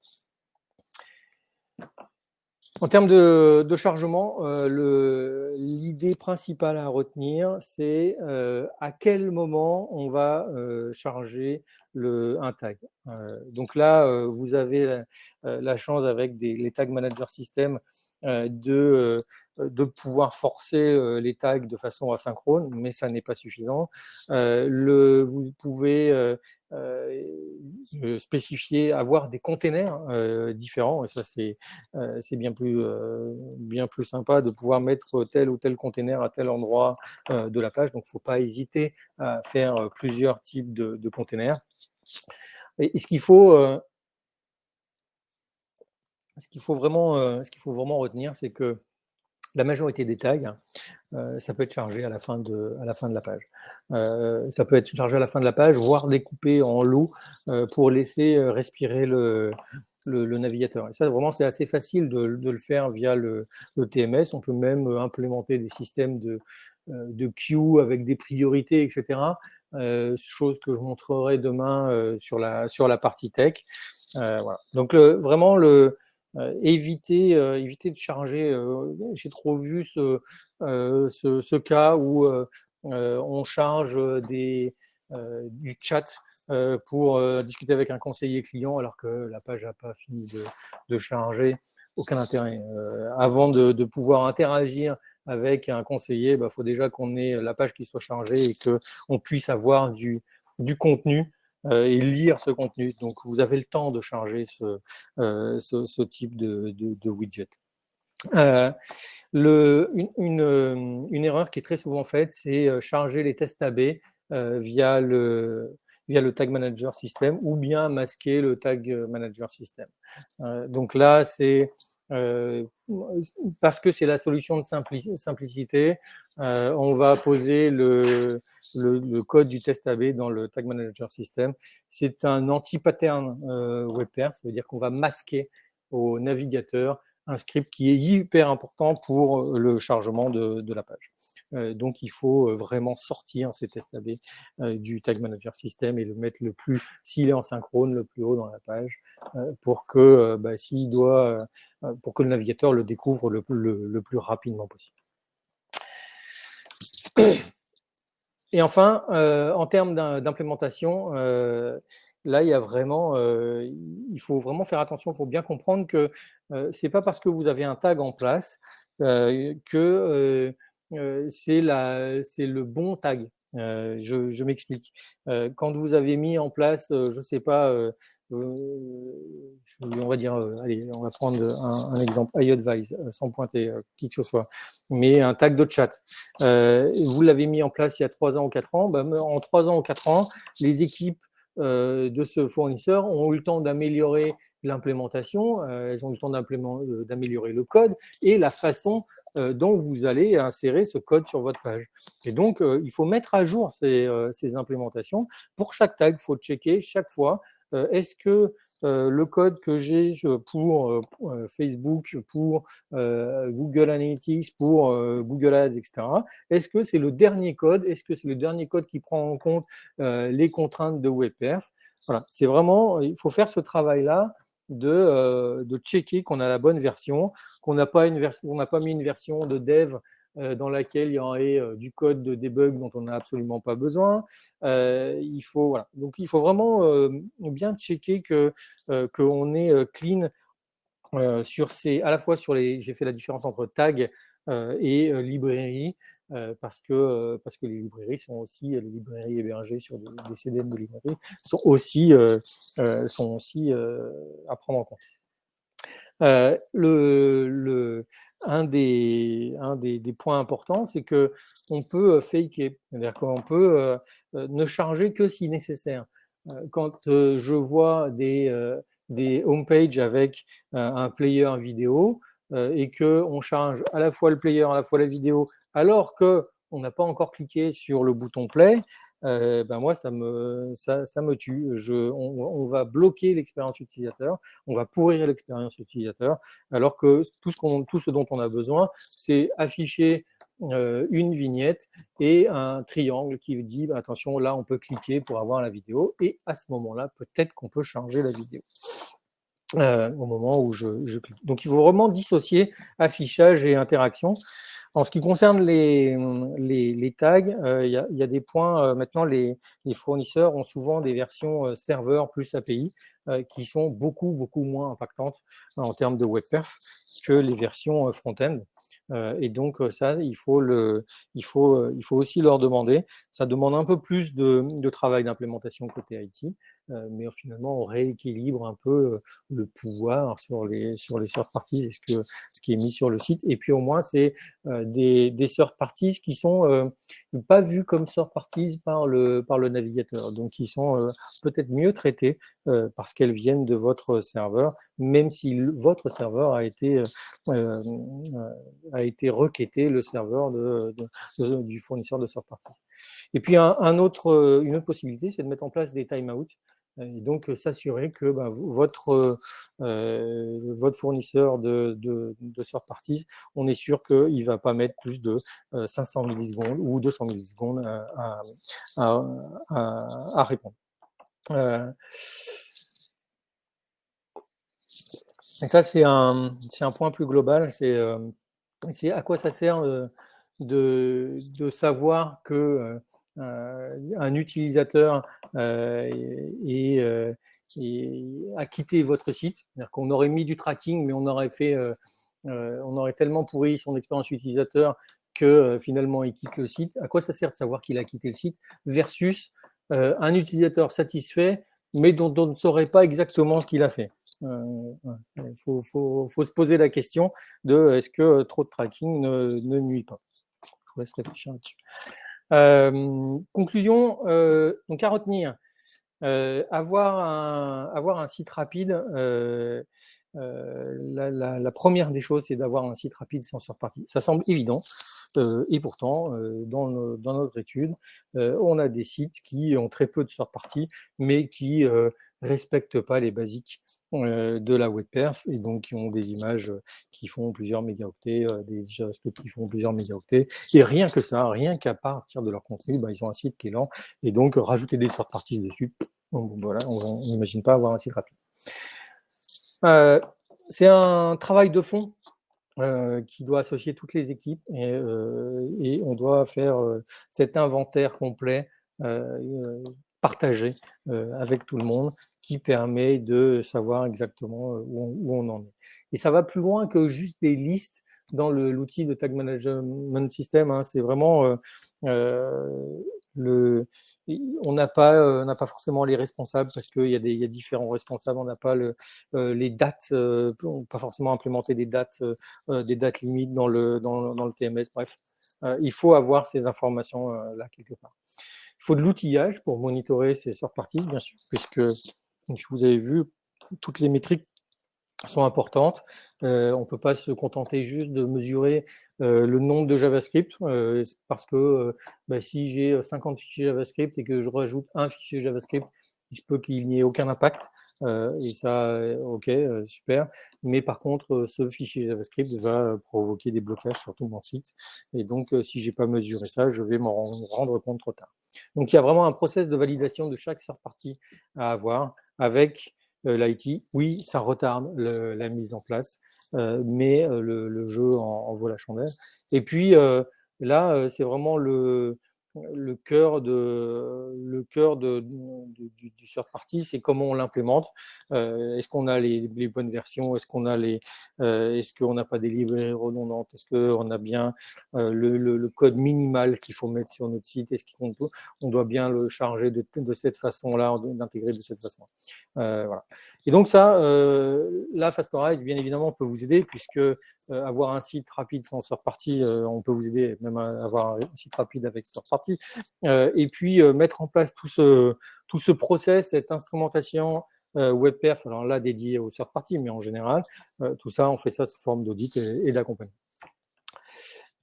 En termes de chargement, l'idée principale à retenir, c'est à quel moment on va charger un tag. Donc là, vous avez la chance avec les Tag Manager System de pouvoir forcer les tags de façon asynchrone, mais ça n'est pas suffisant. Vous pouvez spécifier, avoir des containers différents, et ça c'est bien plus sympa de pouvoir mettre tel ou tel container à tel endroit de la page. Donc, il ne faut pas hésiter à faire plusieurs types de containers. Et ce qu'il faut vraiment retenir, c'est que la majorité des tags, ça peut être chargé à la fin de la page. Ça peut être chargé à la fin de la page, voire découpé en lots pour laisser respirer le navigateur. Et ça, vraiment, c'est assez facile de le faire via le TMS. On peut même implémenter des systèmes de queue avec des priorités, etc. Chose que je montrerai demain sur la partie tech. Voilà. Donc, vraiment, éviter de charger. J'ai trop vu ce cas où on charge du chat pour discuter avec un conseiller client alors que la page n'a pas fini de charger. Aucun intérêt. Avant de pouvoir interagir avec un conseiller, il faut déjà qu'on ait la page qui soit chargée et qu'on puisse avoir du contenu et lire ce contenu. Donc, vous avez le temps de charger ce type de widget. Une erreur qui est très souvent faite, c'est charger les tests AB via le Tag Manager System ou bien masquer le Tag Manager System. Donc là, c'est parce que c'est la solution de simplicité, on va poser le code du test AB dans le Tag Manager System. C'est un anti-pattern WebPerf, ça veut dire qu'on va masquer au navigateur un script qui est hyper important pour le chargement de la page. Donc, il faut vraiment sortir ces tests AB du Tag Manager System et le mettre s'il est en synchrone, le plus haut dans la page pour que pour que le navigateur le découvre le plus rapidement possible. Et enfin, en termes d'implémentation, là, il faut vraiment faire attention, il faut bien comprendre que ce n'est pas parce que vous avez un tag en place que c'est le bon tag. Je m'explique. Quand vous avez mis en place, je ne sais pas, on va dire, allez, on va prendre un exemple, iAdvise, sans pointer qui que ce soit, mais un tag de chat. Vous l'avez mis en place il y a 3 ans ou 4 ans. En 3 ans ou 4 ans, les équipes de ce fournisseur ont eu le temps d'améliorer l'implémentation, elles ont eu le temps d'améliorer le code et la façon dont vous allez insérer ce code sur votre page. Et donc, il faut mettre à jour ces implémentations. Pour chaque tag, il faut checker chaque fois, est-ce que le code que j'ai pour Facebook, pour Google Analytics, pour Google Ads, etc., est-ce que c'est le dernier code? Est-ce que c'est le dernier code qui prend en compte les contraintes de WebPerf? Voilà, c'est vraiment, il faut faire ce travail-là de checker qu'on a la bonne version, qu'on n'a pas mis une version de dev dans laquelle il y aurait du code de debug dont on n'a absolument pas besoin. Voilà. Donc, il faut vraiment bien checker qu'on est clean à la fois j'ai fait la différence entre tag et librairie, parce que les librairies les librairies hébergées sur des CDN de librairie sont aussi à prendre en compte. Un des points importants, c'est qu'on peut faker, c'est-à-dire qu'on peut ne charger que si nécessaire. Quand je vois des homepages avec un player vidéo et qu'on charge à la fois le player, à la fois la vidéo, alors qu'on n'a pas encore cliqué sur le bouton play, moi, ça me tue. On va bloquer l'expérience utilisateur, on va pourrir l'expérience utilisateur, alors que tout ce dont on a besoin, c'est afficher une vignette et un triangle qui dit bah, attention, là on peut cliquer pour avoir la vidéo et à ce moment-là, peut-être qu'on peut charger la vidéo. Au moment où je clique. Donc il faut vraiment dissocier affichage et interaction. En ce qui concerne les tags, il y a des points. Maintenant, les fournisseurs ont souvent des versions serveur plus API qui sont beaucoup moins impactantes en termes de web perf que les versions front-end. Et donc ça, il faut aussi leur demander. Ça demande un peu plus de travail d'implémentation côté IT, mais finalement on rééquilibre un peu le pouvoir sur les third parties et ce qui est mis sur le site. Et puis au moins c'est des third parties qui sont pas vues comme third parties par le navigateur, donc qui sont peut-être mieux traitées parce qu'elles viennent de votre serveur, même si votre serveur a été requêté le serveur du fournisseur de third parties. Et puis une autre possibilité, c'est de mettre en place des timeouts et donc s'assurer que votre fournisseur de third parties, on est sûr qu'il ne va pas mettre plus de 500 millisecondes ou 200 millisecondes à répondre. Et ça, c'est un point plus global, c'est à quoi ça sert de savoir que un utilisateur a quitté votre site. C'est-à-dire qu'on aurait mis du tracking, mais on aurait tellement pourri son expérience utilisateur que finalement il quitte le site. À quoi ça sert de savoir qu'il a quitté le site versus un utilisateur satisfait, mais dont on ne saurait pas exactement ce qu'il a fait. Il faut se poser la question de est-ce que trop de tracking ne nuit pas. Je vous laisse réfléchir là-dessus. Conclusion, donc à retenir, avoir un site rapide, la première des choses, c'est d'avoir un site rapide sans third party. Ça semble évident, et pourtant, dans notre étude, on a des sites qui ont très peu de third party, mais qui respectent pas les basiques de la web perf, et donc qui ont des images qui font plusieurs mégaoctets, des JavaScript qui font plusieurs mégaoctets, et rien que ça, rien qu'à partir de leur contenu, ils ont un site qui est lent, et donc rajouter des third parties dessus, voilà, on n'imagine pas avoir un site rapide. C'est un travail de fond qui doit associer toutes les équipes et on doit faire cet inventaire complet partagé avec tout le monde qui permet de savoir exactement où on en est. Et ça va plus loin que juste des listes dans l'outil de Tag Management System. Hein. C'est vraiment on n'a pas forcément les responsables parce qu'il y a différents responsables. On n'a pas les dates, pas forcément implémenter des dates limites dans le TMS. Bref, il faut avoir ces informations là quelque part. Il faut de l'outillage pour monitorer ces third parties, bien sûr, puisque vous avez vu, toutes les métriques sont importantes. On ne peut pas se contenter juste de mesurer le nombre de JavaScript, parce que si j'ai 50 fichiers JavaScript et que je rajoute un fichier JavaScript, il se peut qu'il n'y ait aucun impact. Et ça, ok, super. Mais par contre, ce fichier JavaScript va provoquer des blocages sur tout mon site. Et donc, si je n'ai pas mesuré ça, je vais m'en rendre compte trop tard. Donc, il y a vraiment un process de validation de chaque third party à avoir avec l'IT. Oui, ça retarde la mise en place, mais le jeu en vaut la chandelle. Et puis, là, c'est vraiment le cœur du third party, c'est comment on l'implémente. Est-ce qu'on a les bonnes versions? Est-ce qu'on n'a pas des librairies redondantes? Est-ce qu'on a bien le code minimal qu'il faut mettre sur notre site? Est-ce qu'on doit bien le charger de cette façon-là, d'intégrer de cette façon? Voilà. Et donc ça, là, Fastorize, bien évidemment, peut vous aider, puisque avoir un site rapide sans third party, on peut vous aider même à avoir un site rapide avec third party. Et puis mettre en place tout ce process, cette instrumentation web perf, alors là dédié aux third party, mais en général, tout ça, on fait ça sous forme d'audit et d'accompagnement.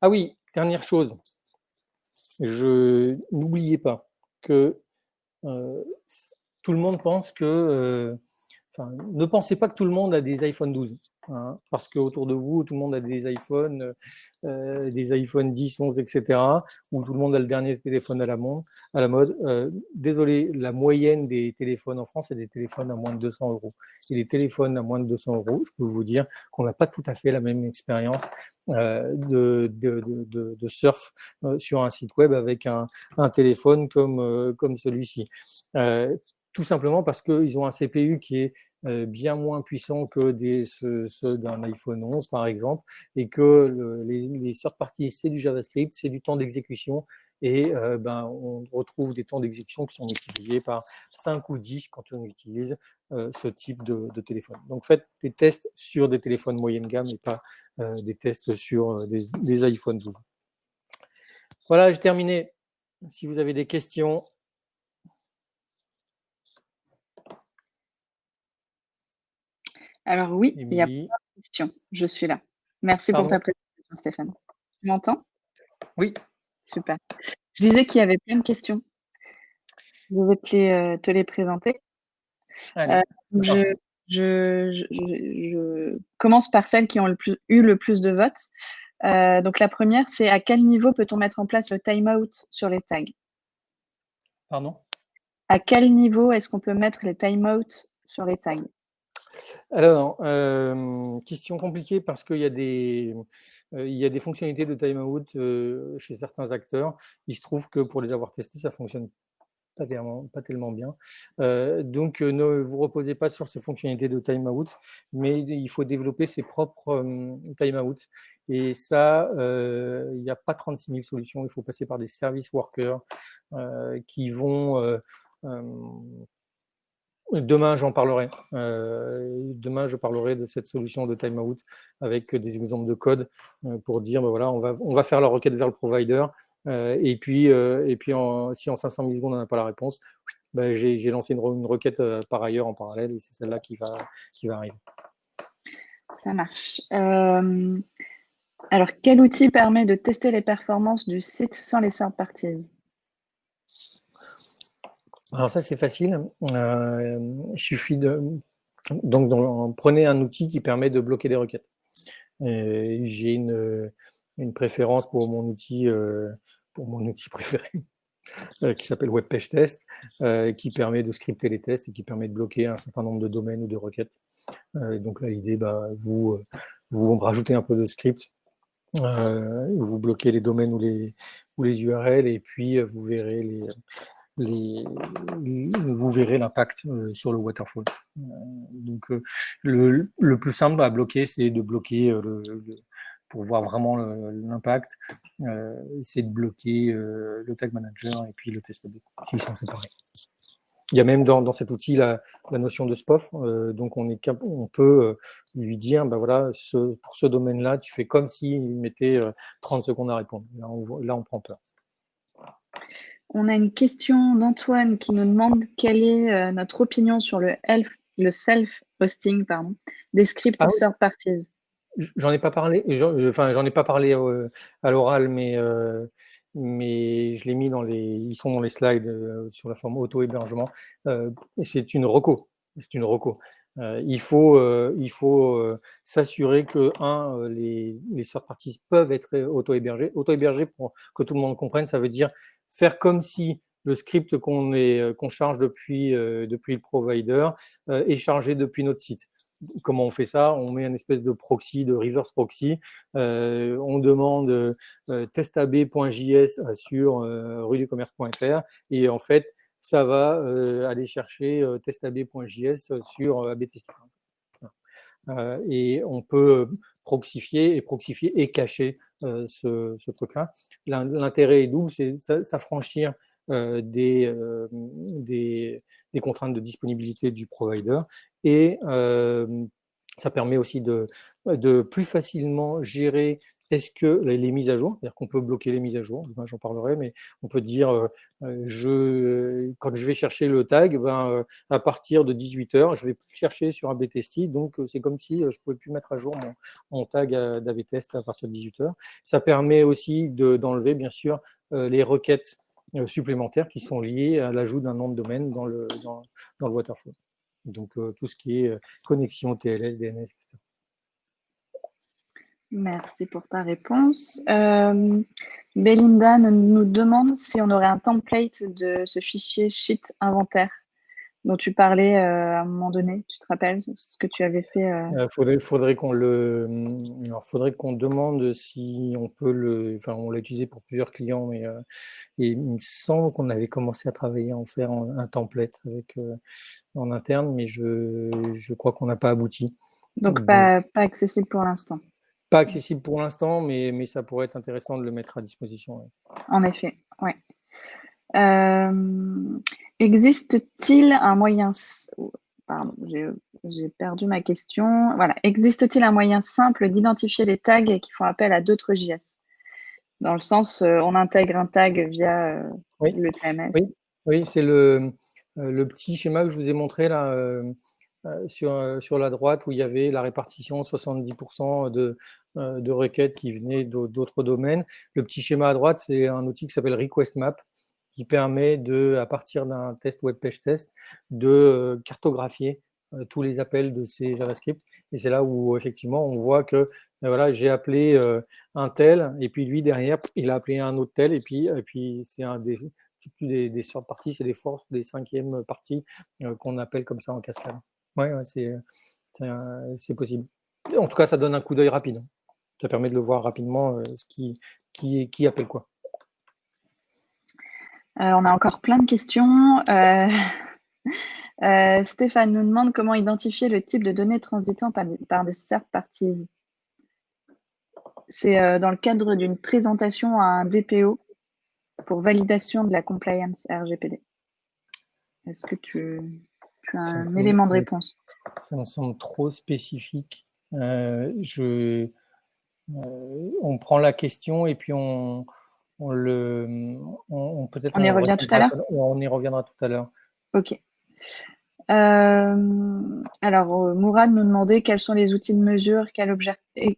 Ah oui, dernière chose, n'oubliez pas que tout le monde pense que, ne pensez pas que tout le monde a des iPhone 12. hein, parce qu'autour de vous, tout le monde a des iPhone 10, 11, etc., où tout le monde a le dernier téléphone à la mode. Désolé, la moyenne des téléphones en France, c'est des téléphones à moins de 200 euros. Et les téléphones à moins de 200 euros, je peux vous dire qu'on n'a pas tout à fait la même expérience de surf sur un site web avec un téléphone comme celui-ci. Tout simplement parce qu'ils ont un CPU qui est bien moins puissant que ceux d'un iPhone 11, par exemple, et que les third parties, c'est du JavaScript, c'est du temps d'exécution, et on retrouve des temps d'exécution qui sont multipliés par 5 ou 10 quand on utilise ce type de téléphone. Donc faites des tests sur des téléphones moyenne gamme et pas des tests sur des iPhone 12. Voilà, j'ai terminé. Si vous avez des questions. Alors oui, il y a plein de questions. Je suis là. Merci pour ta présentation, Stéphane. Tu m'entends? Oui. Super. Je disais qu'il y avait plein de questions. Je vais te les présenter. Allez, Je commence par celles qui ont eu le plus de votes. Donc la première, c'est à quel niveau peut-on mettre en place le time-out sur les tags? Pardon? À quel niveau est-ce qu'on peut mettre les time-out sur les tags? Alors, question compliquée parce qu'il y a des fonctionnalités de timeout chez certains acteurs. Il se trouve que pour les avoir testés, ça fonctionne pas tellement bien. Donc, ne vous reposez pas sur ces fonctionnalités de timeout, mais il faut développer ses propres timeout. Et ça, il n'y a pas 36 000 solutions. Il faut passer par des service workers qui vont demain, j'en parlerai. Demain, je parlerai de cette solution de timeout avec des exemples de code pour dire, voilà, on va faire la requête vers le provider. Et puis si en 500 millisecondes, on n'a pas la réponse, j'ai lancé une requête par ailleurs en parallèle et c'est celle-là qui va arriver. Ça marche. Alors, quel outil permet de tester les performances du site sans les third parties? Alors ça, c'est facile. Il suffit prenez un outil qui permet de bloquer des requêtes. J'ai une préférence pour mon outil préféré qui s'appelle Web Page Test, qui permet de scripter les tests et qui permet de bloquer un certain nombre de domaines ou de requêtes. Donc là, l'idée, vous rajoutez un peu de script, vous bloquez les domaines ou les URL et puis vous verrez vous verrez l'impact sur le waterfall. Donc le plus simple à bloquer, c'est de bloquer pour voir vraiment l'impact, c'est de bloquer le tag manager et puis le test AB, s'ils sont séparés. Il y a même dans cet outil la notion de SPOF, donc on peut lui dire, voilà, pour ce domaine-là, tu fais comme s'il mettait 30 secondes à répondre. Là, on prend peur. On a une question d'Antoine qui nous demande quelle est notre opinion sur le self-hosting des scripts third parties. J'en ai pas parlé, j'en ai pas parlé à l'oral, mais je l'ai mis ils sont dans les slides sur la forme auto-hébergement. C'est une reco. Il faut s'assurer que les third parties peuvent être auto-hébergés. Auto-hébergés, pour que tout le monde comprenne, ça veut dire faire comme si le script qu'on charge depuis le provider est chargé depuis notre site. Comment on fait ça? On met une espèce de proxy, de reverse proxy. On demande testab.js sur rueducommerce.fr et en fait, ça va aller chercher testab.js sur ABTest. Et on peut proxifier et cacher ce truc-là. L'intérêt est double, c'est s'affranchir des contraintes de disponibilité du provider et ça permet aussi de plus facilement gérer est-ce que les mises à jour, c'est-à-dire qu'on peut bloquer les mises à jour, j'en parlerai, mais on peut dire quand je vais chercher le tag, à partir de 18h, je vais chercher sur ABTesti, donc c'est comme si je ne pouvais plus mettre à jour mon tag d'ABTest à partir de 18h. Ça permet aussi d'enlever, bien sûr, les requêtes supplémentaires qui sont liées à l'ajout d'un nom de domaine dans le waterfall. Donc tout ce qui est connexion TLS, DNS, etc. Merci pour ta réponse. Belinda nous demande si on aurait un template de ce fichier sheet inventaire dont tu parlais à un moment donné. Tu te rappelles ce que tu avais fait Faudrait qu'on demande si on peut enfin, on l'a utilisé pour plusieurs clients, mais et il me semble qu'on avait commencé à travailler à en faire un template en interne, mais je crois qu'on n'a pas abouti. Donc, Donc, pas accessible pour l'instant. pas accessible pour l'instant, mais ça pourrait être intéressant de le mettre à disposition. Ouais. En effet, oui. Existe-t-il un moyen... Pardon, j'ai perdu ma question. Voilà. Existe-t-il un moyen simple d'identifier les tags qui font appel à d'autres JS? Dans le sens, on intègre un tag via Oui, le TMS. oui, c'est le petit schéma que je vous ai montré là sur la droite où il y avait la répartition 70% de requêtes qui venaient d'autres domaines. Le petit schéma à droite, c'est un outil qui s'appelle RequestMap qui permet à partir d'un test web page test, de cartographier tous les appels de ces JavaScript. Et c'est là où effectivement on voit que voilà, j'ai appelé un tel, et puis lui derrière, il a appelé un autre tel, et puis c'est plus des sortes parties, c'est des forces, des cinquièmes parties qu'on appelle comme ça en cascade. Ouais, c'est possible. En tout cas, ça donne un coup d'œil rapide. Ça permet de le voir rapidement, qui appelle quoi. On a encore plein de questions. Stéphane nous demande comment identifier le type de données transitant par des third parties. C'est dans le cadre d'une présentation à un DPO pour validation de la compliance RGPD. Est-ce que tu as un élément de réponse? Ça me semble trop spécifique. On prend la question et puis on peut-être On y revient tout à l'heure? On y reviendra tout à l'heure. Ok. Alors, Mourad nous demandait quels sont les outils de mesure, quel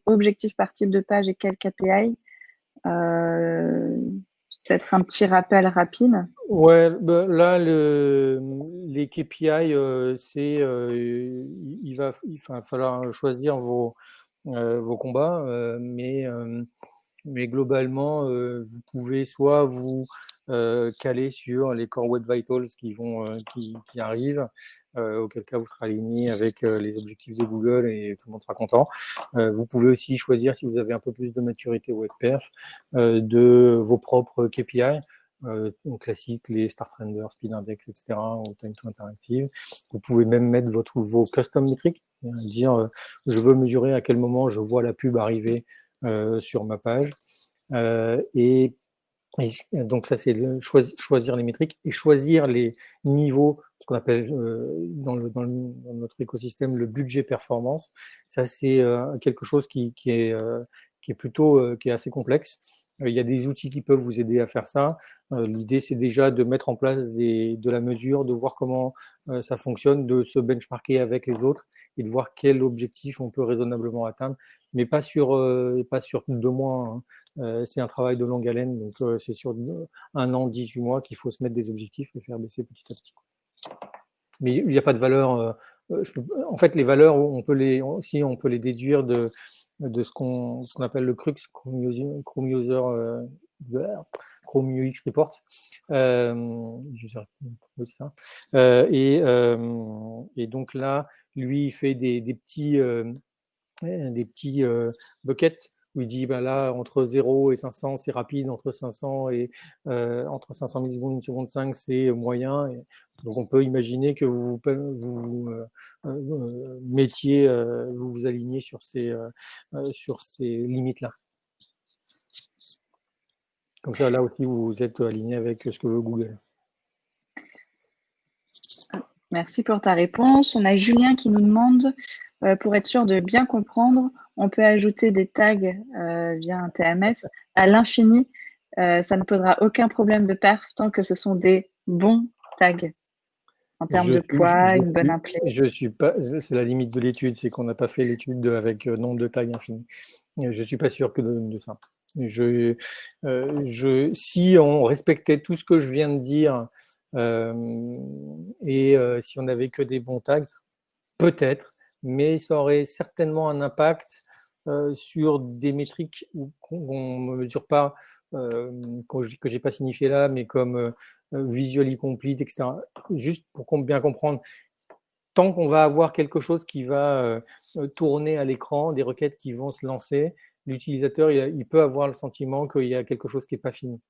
objectif par type de page et quel KPI. Peut-être un petit rappel rapide. Ouais, bah, là, les KPI, il va falloir choisir vos combats, mais globalement, vous pouvez soit vous caler sur les Core Web Vitals qui arrivent, auquel cas vous serez aligné avec les objectifs de Google et tout le monde sera content. Vous pouvez aussi choisir, si vous avez un peu plus de maturité WebPerf, de vos propres KPI. Classiques, les Start Render, Speed Index, etc., ou Time to Interactive. Vous pouvez même mettre vos custom métriques, dire je veux mesurer à quel moment je vois la pub arriver sur ma page. Et donc ça, c'est choisir les métriques et choisir les niveaux, ce qu'on appelle dans notre écosystème le budget performance. Ça, c'est quelque chose qui est assez complexe. Il y a des outils qui peuvent vous aider à faire ça. L'idée, c'est déjà de mettre en place de la mesure, de voir comment ça fonctionne, de se benchmarker avec les autres et de voir quel objectif on peut raisonnablement atteindre, mais pas sur 2 mois. Hein. C'est un travail de longue haleine, donc c'est sur 1 an, 18 mois qu'il faut se mettre des objectifs et faire baisser petit à petit. Mais il n'y a pas de valeur. En fait, les valeurs, on peut les déduire de ce qu'on appelle le CRUX, Chrome UX Report. Et donc là, lui, il fait des petits buckets où il dit là entre 0 et 500 c'est rapide, entre 500 et entre 500 millisecondes, 1 seconde 5 c'est moyen. Et donc on peut imaginer que vous mettiez, vous vous alignez sur ces limites là. Comme ça, là aussi, vous êtes aligné avec ce que veut Google. Merci pour ta réponse. On a Julien qui nous demande, pour être sûr de bien comprendre, on peut ajouter des tags via un TMS à l'infini. Ça ne posera aucun problème de perf tant que ce sont des bons tags en termes de poids, une bonne implé. Je suis pas, c'est la limite de l'étude, c'est qu'on n'a pas fait l'étude avec nombre de tags infini. Je suis pas sûr que de ça. Si on respectait tout ce que je viens de dire si on n'avait que des bons tags, peut-être, mais ça aurait certainement un impact sur des métriques qu'on ne mesure pas, que je n'ai pas signifié là, mais comme visually complete, etc. Juste pour bien comprendre, tant qu'on va avoir quelque chose qui va tourner à l'écran, des requêtes qui vont se lancer, l'utilisateur il peut avoir le sentiment qu'il y a quelque chose qui n'est pas fini.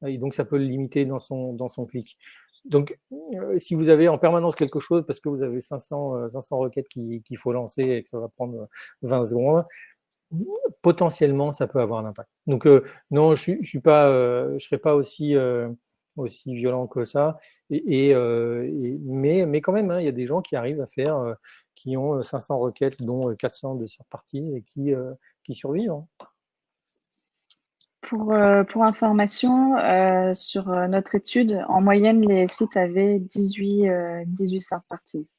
Et donc, ça peut le limiter dans son clic. Donc, si vous avez en permanence quelque chose, parce que vous avez 500 requêtes qu'il faut lancer et que ça va prendre 20 secondes, potentiellement, ça peut avoir un impact. Donc, non, je ne serais pas aussi violent que ça. Mais quand même, hein, il y a des gens qui arrivent à faire, qui ont 500 requêtes, dont 400 de third parties et qui survivent. Hein. Pour information, sur notre étude, en moyenne, les sites avaient 18 third parties.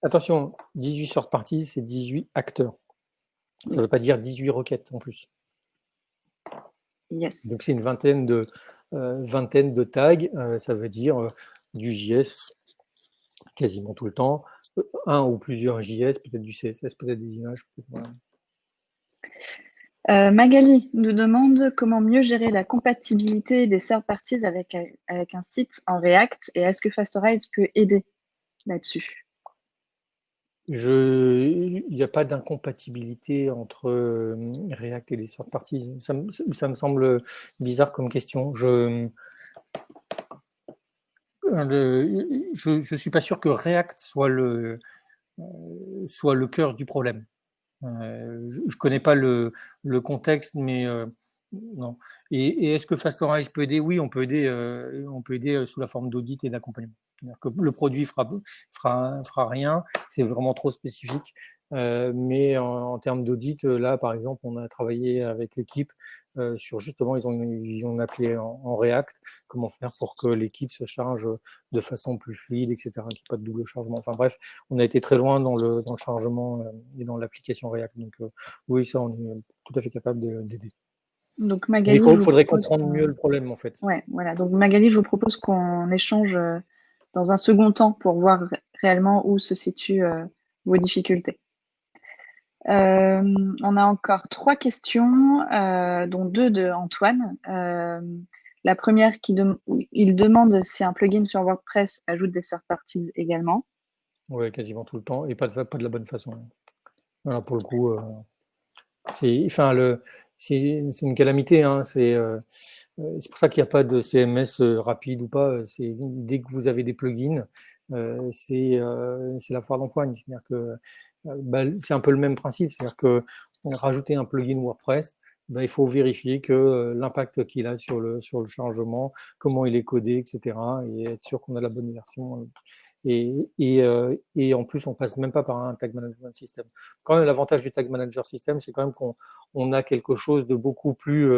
Attention, 18 third parties, c'est 18 acteurs. Ça ne veut pas dire 18 requêtes en plus. Yes. Donc, c'est une vingtaine de tags. Ça veut dire du JS quasiment tout le temps, un ou plusieurs JS, peut-être du CSS, peut-être des images. Voilà. Magali nous demande comment mieux gérer la compatibilité des third parties avec un site en React et est-ce que Fastorize peut aider là-dessus? Il n'y a pas d'incompatibilité entre React et les third parties. Ça me semble bizarre comme question. Je ne suis pas sûr que React soit le cœur du problème. Je ne connais pas le contexte, mais non. Et est-ce que Fastorize peut aider? Oui, on peut aider sous la forme d'audit et d'accompagnement. Que le produit fera rien, c'est vraiment trop spécifique. Mais en termes d'audit, là, par exemple, on a travaillé avec l'équipe sur justement, ils ont appelé en React, comment faire pour que l'équipe se charge de façon plus fluide, etc., qu'il n'y ait pas de double chargement. Enfin bref, on a été très loin dans le chargement et dans l'application React. Donc oui, ça, on est tout à fait capable d'aider. Donc Magali, il faudrait comprendre mieux le problème en fait. Ouais, voilà. Donc Magali, je vous propose qu'on échange dans un second temps pour voir réellement où se situent vos difficultés. On a encore 3 questions, dont 2 de Antoine. La première, il demande si un plugin sur WordPress ajoute des third parties également. Oui, quasiment tout le temps, et pas de la bonne façon. Voilà, pour le coup, c'est une calamité. Hein, c'est pour ça qu'il n'y a pas de CMS rapide ou pas. Dès que vous avez des plugins, c'est la foire d'empoigne. C'est-à-dire que c'est un peu le même principe. C'est-à-dire que rajouter un plugin WordPress, il faut vérifier que l'impact qu'il a sur le chargement, comment il est codé, etc. et être sûr qu'on a la bonne version. Et en plus, on passe même pas par un tag management system. Quand même, l'avantage du tag manager system, c'est quand même qu'on a quelque chose de beaucoup plus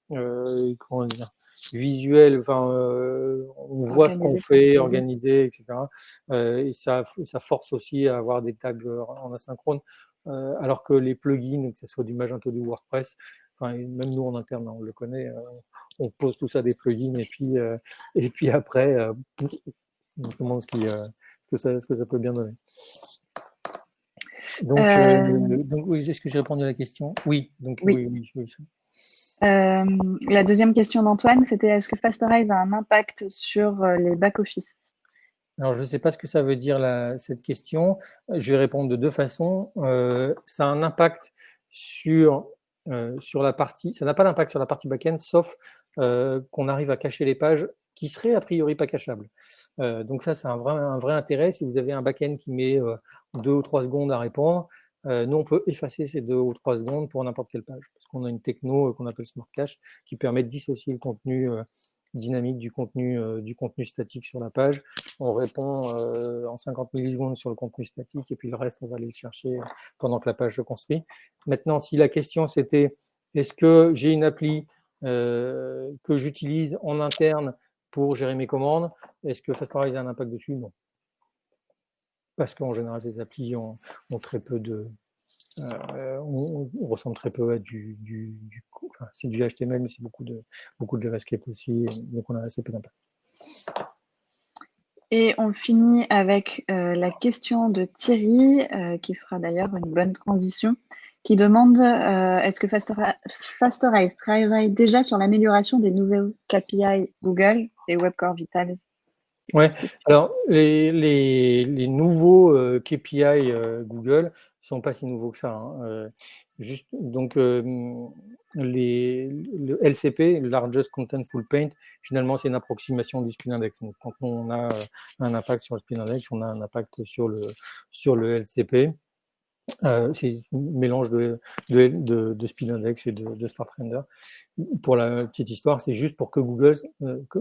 comment dire, visuel. Enfin, on voit ce qu'on fait, organisé, etc. Et ça force aussi à avoir des tags en asynchrone, alors que les plugins, que ce soit du Magento ou du WordPress, enfin, même nous en interne, on le connaît, on pose tout ça des plugins et puis après, on se demande ce que ça peut bien donner. Donc oui, est-ce que j'ai répondu à la question? Oui, donc oui. La deuxième question d'Antoine, c'était est-ce que Fastorize a un impact sur les back-office? Alors, je ne sais pas ce que ça veut dire cette question. Je vais répondre de 2 façons. Ça a un impact sur la partie, ça n'a pas d'impact sur la partie back-end, sauf qu'on arrive à cacher les pages qui seraient a priori pas cachables. Donc ça, c'est un vrai intérêt. Si vous avez un back-end qui met 2 ou 3 secondes à répondre, nous, on peut effacer ces 2 ou 3 secondes pour n'importe quelle page, parce qu'on a une techno qu'on appelle Smart Cache qui permet de dissocier le contenu dynamique du contenu statique sur la page. On répond en 50 millisecondes sur le contenu statique et puis le reste, on va aller le chercher pendant que la page se construit. Maintenant, si la question c'était est-ce que j'ai une appli que j'utilise en interne pour gérer mes commandes, est-ce que Fastorize a un impact dessus? Non. Parce qu'en général, ces applis ont très peu de... on ressemble très peu à c'est du HTML, mais c'est beaucoup de JavaScript aussi, donc on a assez peu d'impact. Et on finit avec la question de Thierry, qui fera d'ailleurs une bonne transition. qui demande est-ce que Fastorize travaille déjà sur l'amélioration des nouveaux KPI Google et Web Core Vitals? Ouais, alors les nouveaux KPI Google ne sont pas si nouveaux que ça. Hein. Juste, donc, le LCP, le Largest Contentful Paint, finalement, c'est une approximation du spin index. Donc, quand on a un impact sur le spin index, on a un impact sur le LCP. C'est un mélange de spin index et de start render. Pour la petite histoire, c'est juste pour que Google,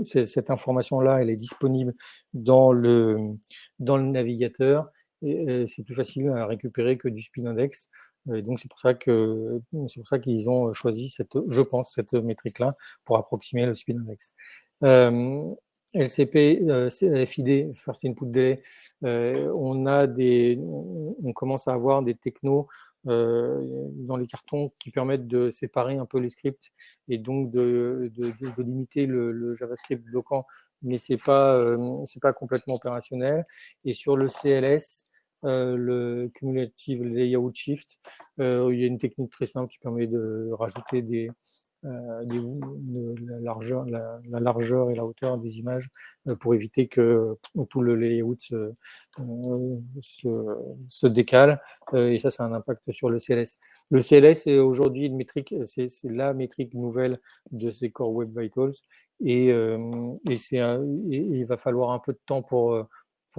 cette information-là, elle est disponible dans le navigateur, et c'est plus facile à récupérer que du spin index. Et donc c'est pour ça qu'ils ont choisi je pense, cette métrique-là pour approximer le spin index. LCP, FID, First Input Delay, on commence à avoir des technos dans les cartons qui permettent de séparer un peu les scripts et donc de limiter le JavaScript bloquant, mais c'est pas complètement opérationnel. Et sur le CLS, le Cumulative Layout Shift, il y a une technique très simple qui permet de rajouter la largeur et la hauteur des images pour éviter que tout le layout se décale, et ça a un impact sur le CLS. Le CLS est aujourd'hui une métrique, c'est la métrique nouvelle de ces Core Web Vitals, et il va falloir un peu de temps pour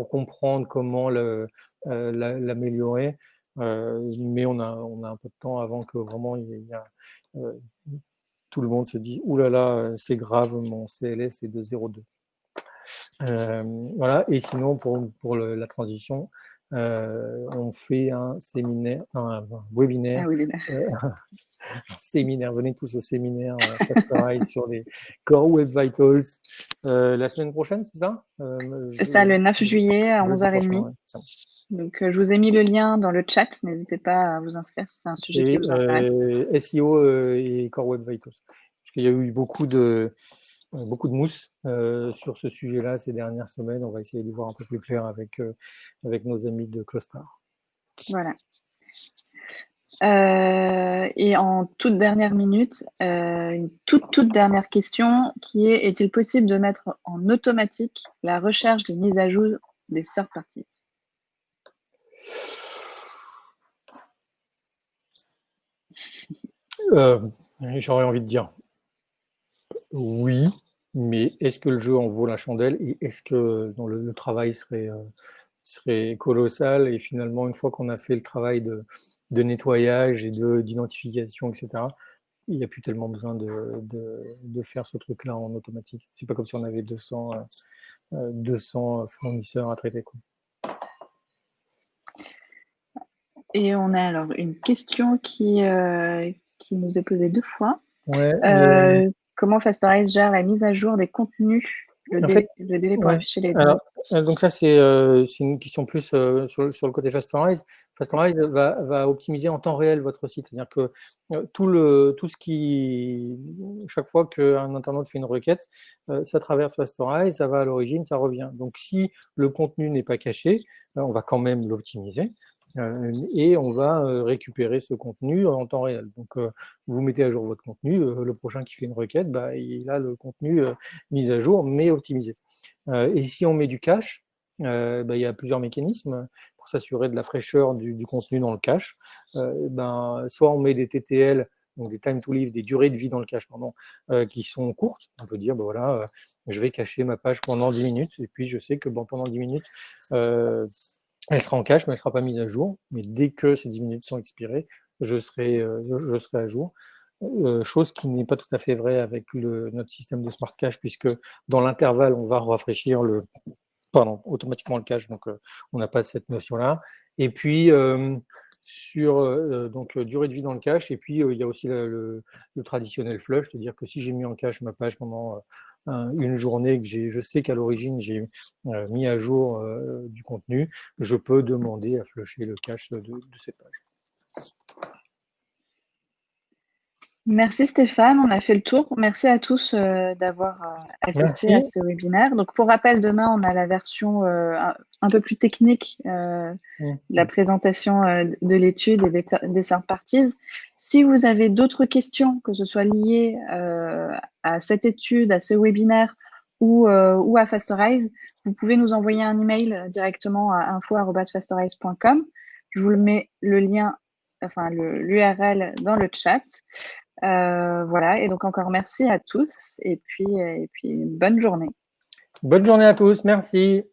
comprendre comment l'améliorer, mais on a un peu de temps avant que vraiment il y a tout le monde se dit « Ouh là là, c'est grave, mon CLS est de 0,2 ». Voilà. Et sinon, pour la transition, on fait un séminaire, un webinaire, séminaire, venez tous au séminaire Fastorize sur les Core Web Vitals la semaine prochaine, c'est ça? C'est ça, le 9 juillet à 11h30. Ouais, donc, je vous ai mis le lien dans le chat. N'hésitez pas à vous inscrire si c'est un sujet qui vous intéresse. SEO et Core Web Vitals. Parce qu'il y a eu beaucoup de mousse sur ce sujet-là ces dernières semaines. On va essayer de voir un peu plus clair avec nos amis de Clostar. Voilà. Et en toute dernière minute, une toute dernière question qui est: est-il possible de mettre en automatique la recherche des mises à jour des third parties? J'aurais envie de dire oui, mais est-ce que le jeu en vaut la chandelle, et est-ce que le travail serait colossal, et finalement, une fois qu'on a fait le travail de nettoyage et d'identification, etc., il n'y a plus tellement besoin de faire ce truc-là en automatique. C'est pas comme si on avait 200 fournisseurs à traiter, quoi. Et on a alors une question qui nous est posée 2 fois. Ouais, comment Fastorize gère la mise à jour des contenus, le délai pour afficher les données? Donc là, c'est une question plus sur le côté Fastorize. Fastorize va optimiser en temps réel votre site. C'est-à-dire que tout ce qui, chaque fois qu'un internaute fait une requête, ça traverse Fastorize, ça va à l'origine, ça revient. Donc si le contenu n'est pas caché, on va quand même l'optimiser. Et on va récupérer ce contenu en temps réel. Donc, vous mettez à jour votre contenu, le prochain qui fait une requête, il a le contenu mis à jour, mais optimisé. Et si on met du cache, il y a plusieurs mécanismes pour s'assurer de la fraîcheur du contenu dans le cache. Soit on met des TTL, donc des time to live, des durées de vie dans le cache, qui sont courtes. On peut dire, je vais cacher ma page pendant 10 minutes, et puis je sais que pendant 10 minutes, elle sera en cache, mais elle ne sera pas mise à jour. Mais dès que ces 10 minutes sont expirées, je serai à jour. Chose qui n'est pas tout à fait vraie avec notre système de smart cache, puisque dans l'intervalle, on va rafraîchir automatiquement le cache, donc on n'a pas cette notion-là. Et puis, sur durée de vie dans le cache, et puis il y a aussi le traditionnel flush, c'est-à-dire que si j'ai mis en cache ma page pendant une journée, que je sais qu'à l'origine j'ai mis à jour du contenu, je peux demander à flusher le cache de cette page. Merci Stéphane, on a fait le tour. Merci à tous d'avoir assisté à Merci. ce webinaire. Donc pour rappel, demain on a la version un peu plus technique de la présentation de l'étude et des third parties. Si vous avez d'autres questions, que ce soit liées à cette étude, à ce webinaire ou à Fastorize, vous pouvez nous envoyer un email directement à info@fastorize.com. Je vous mets le lien, enfin l'URL dans le chat. Voilà, et donc encore merci à tous et puis bonne journée. Bonne journée à tous. Merci.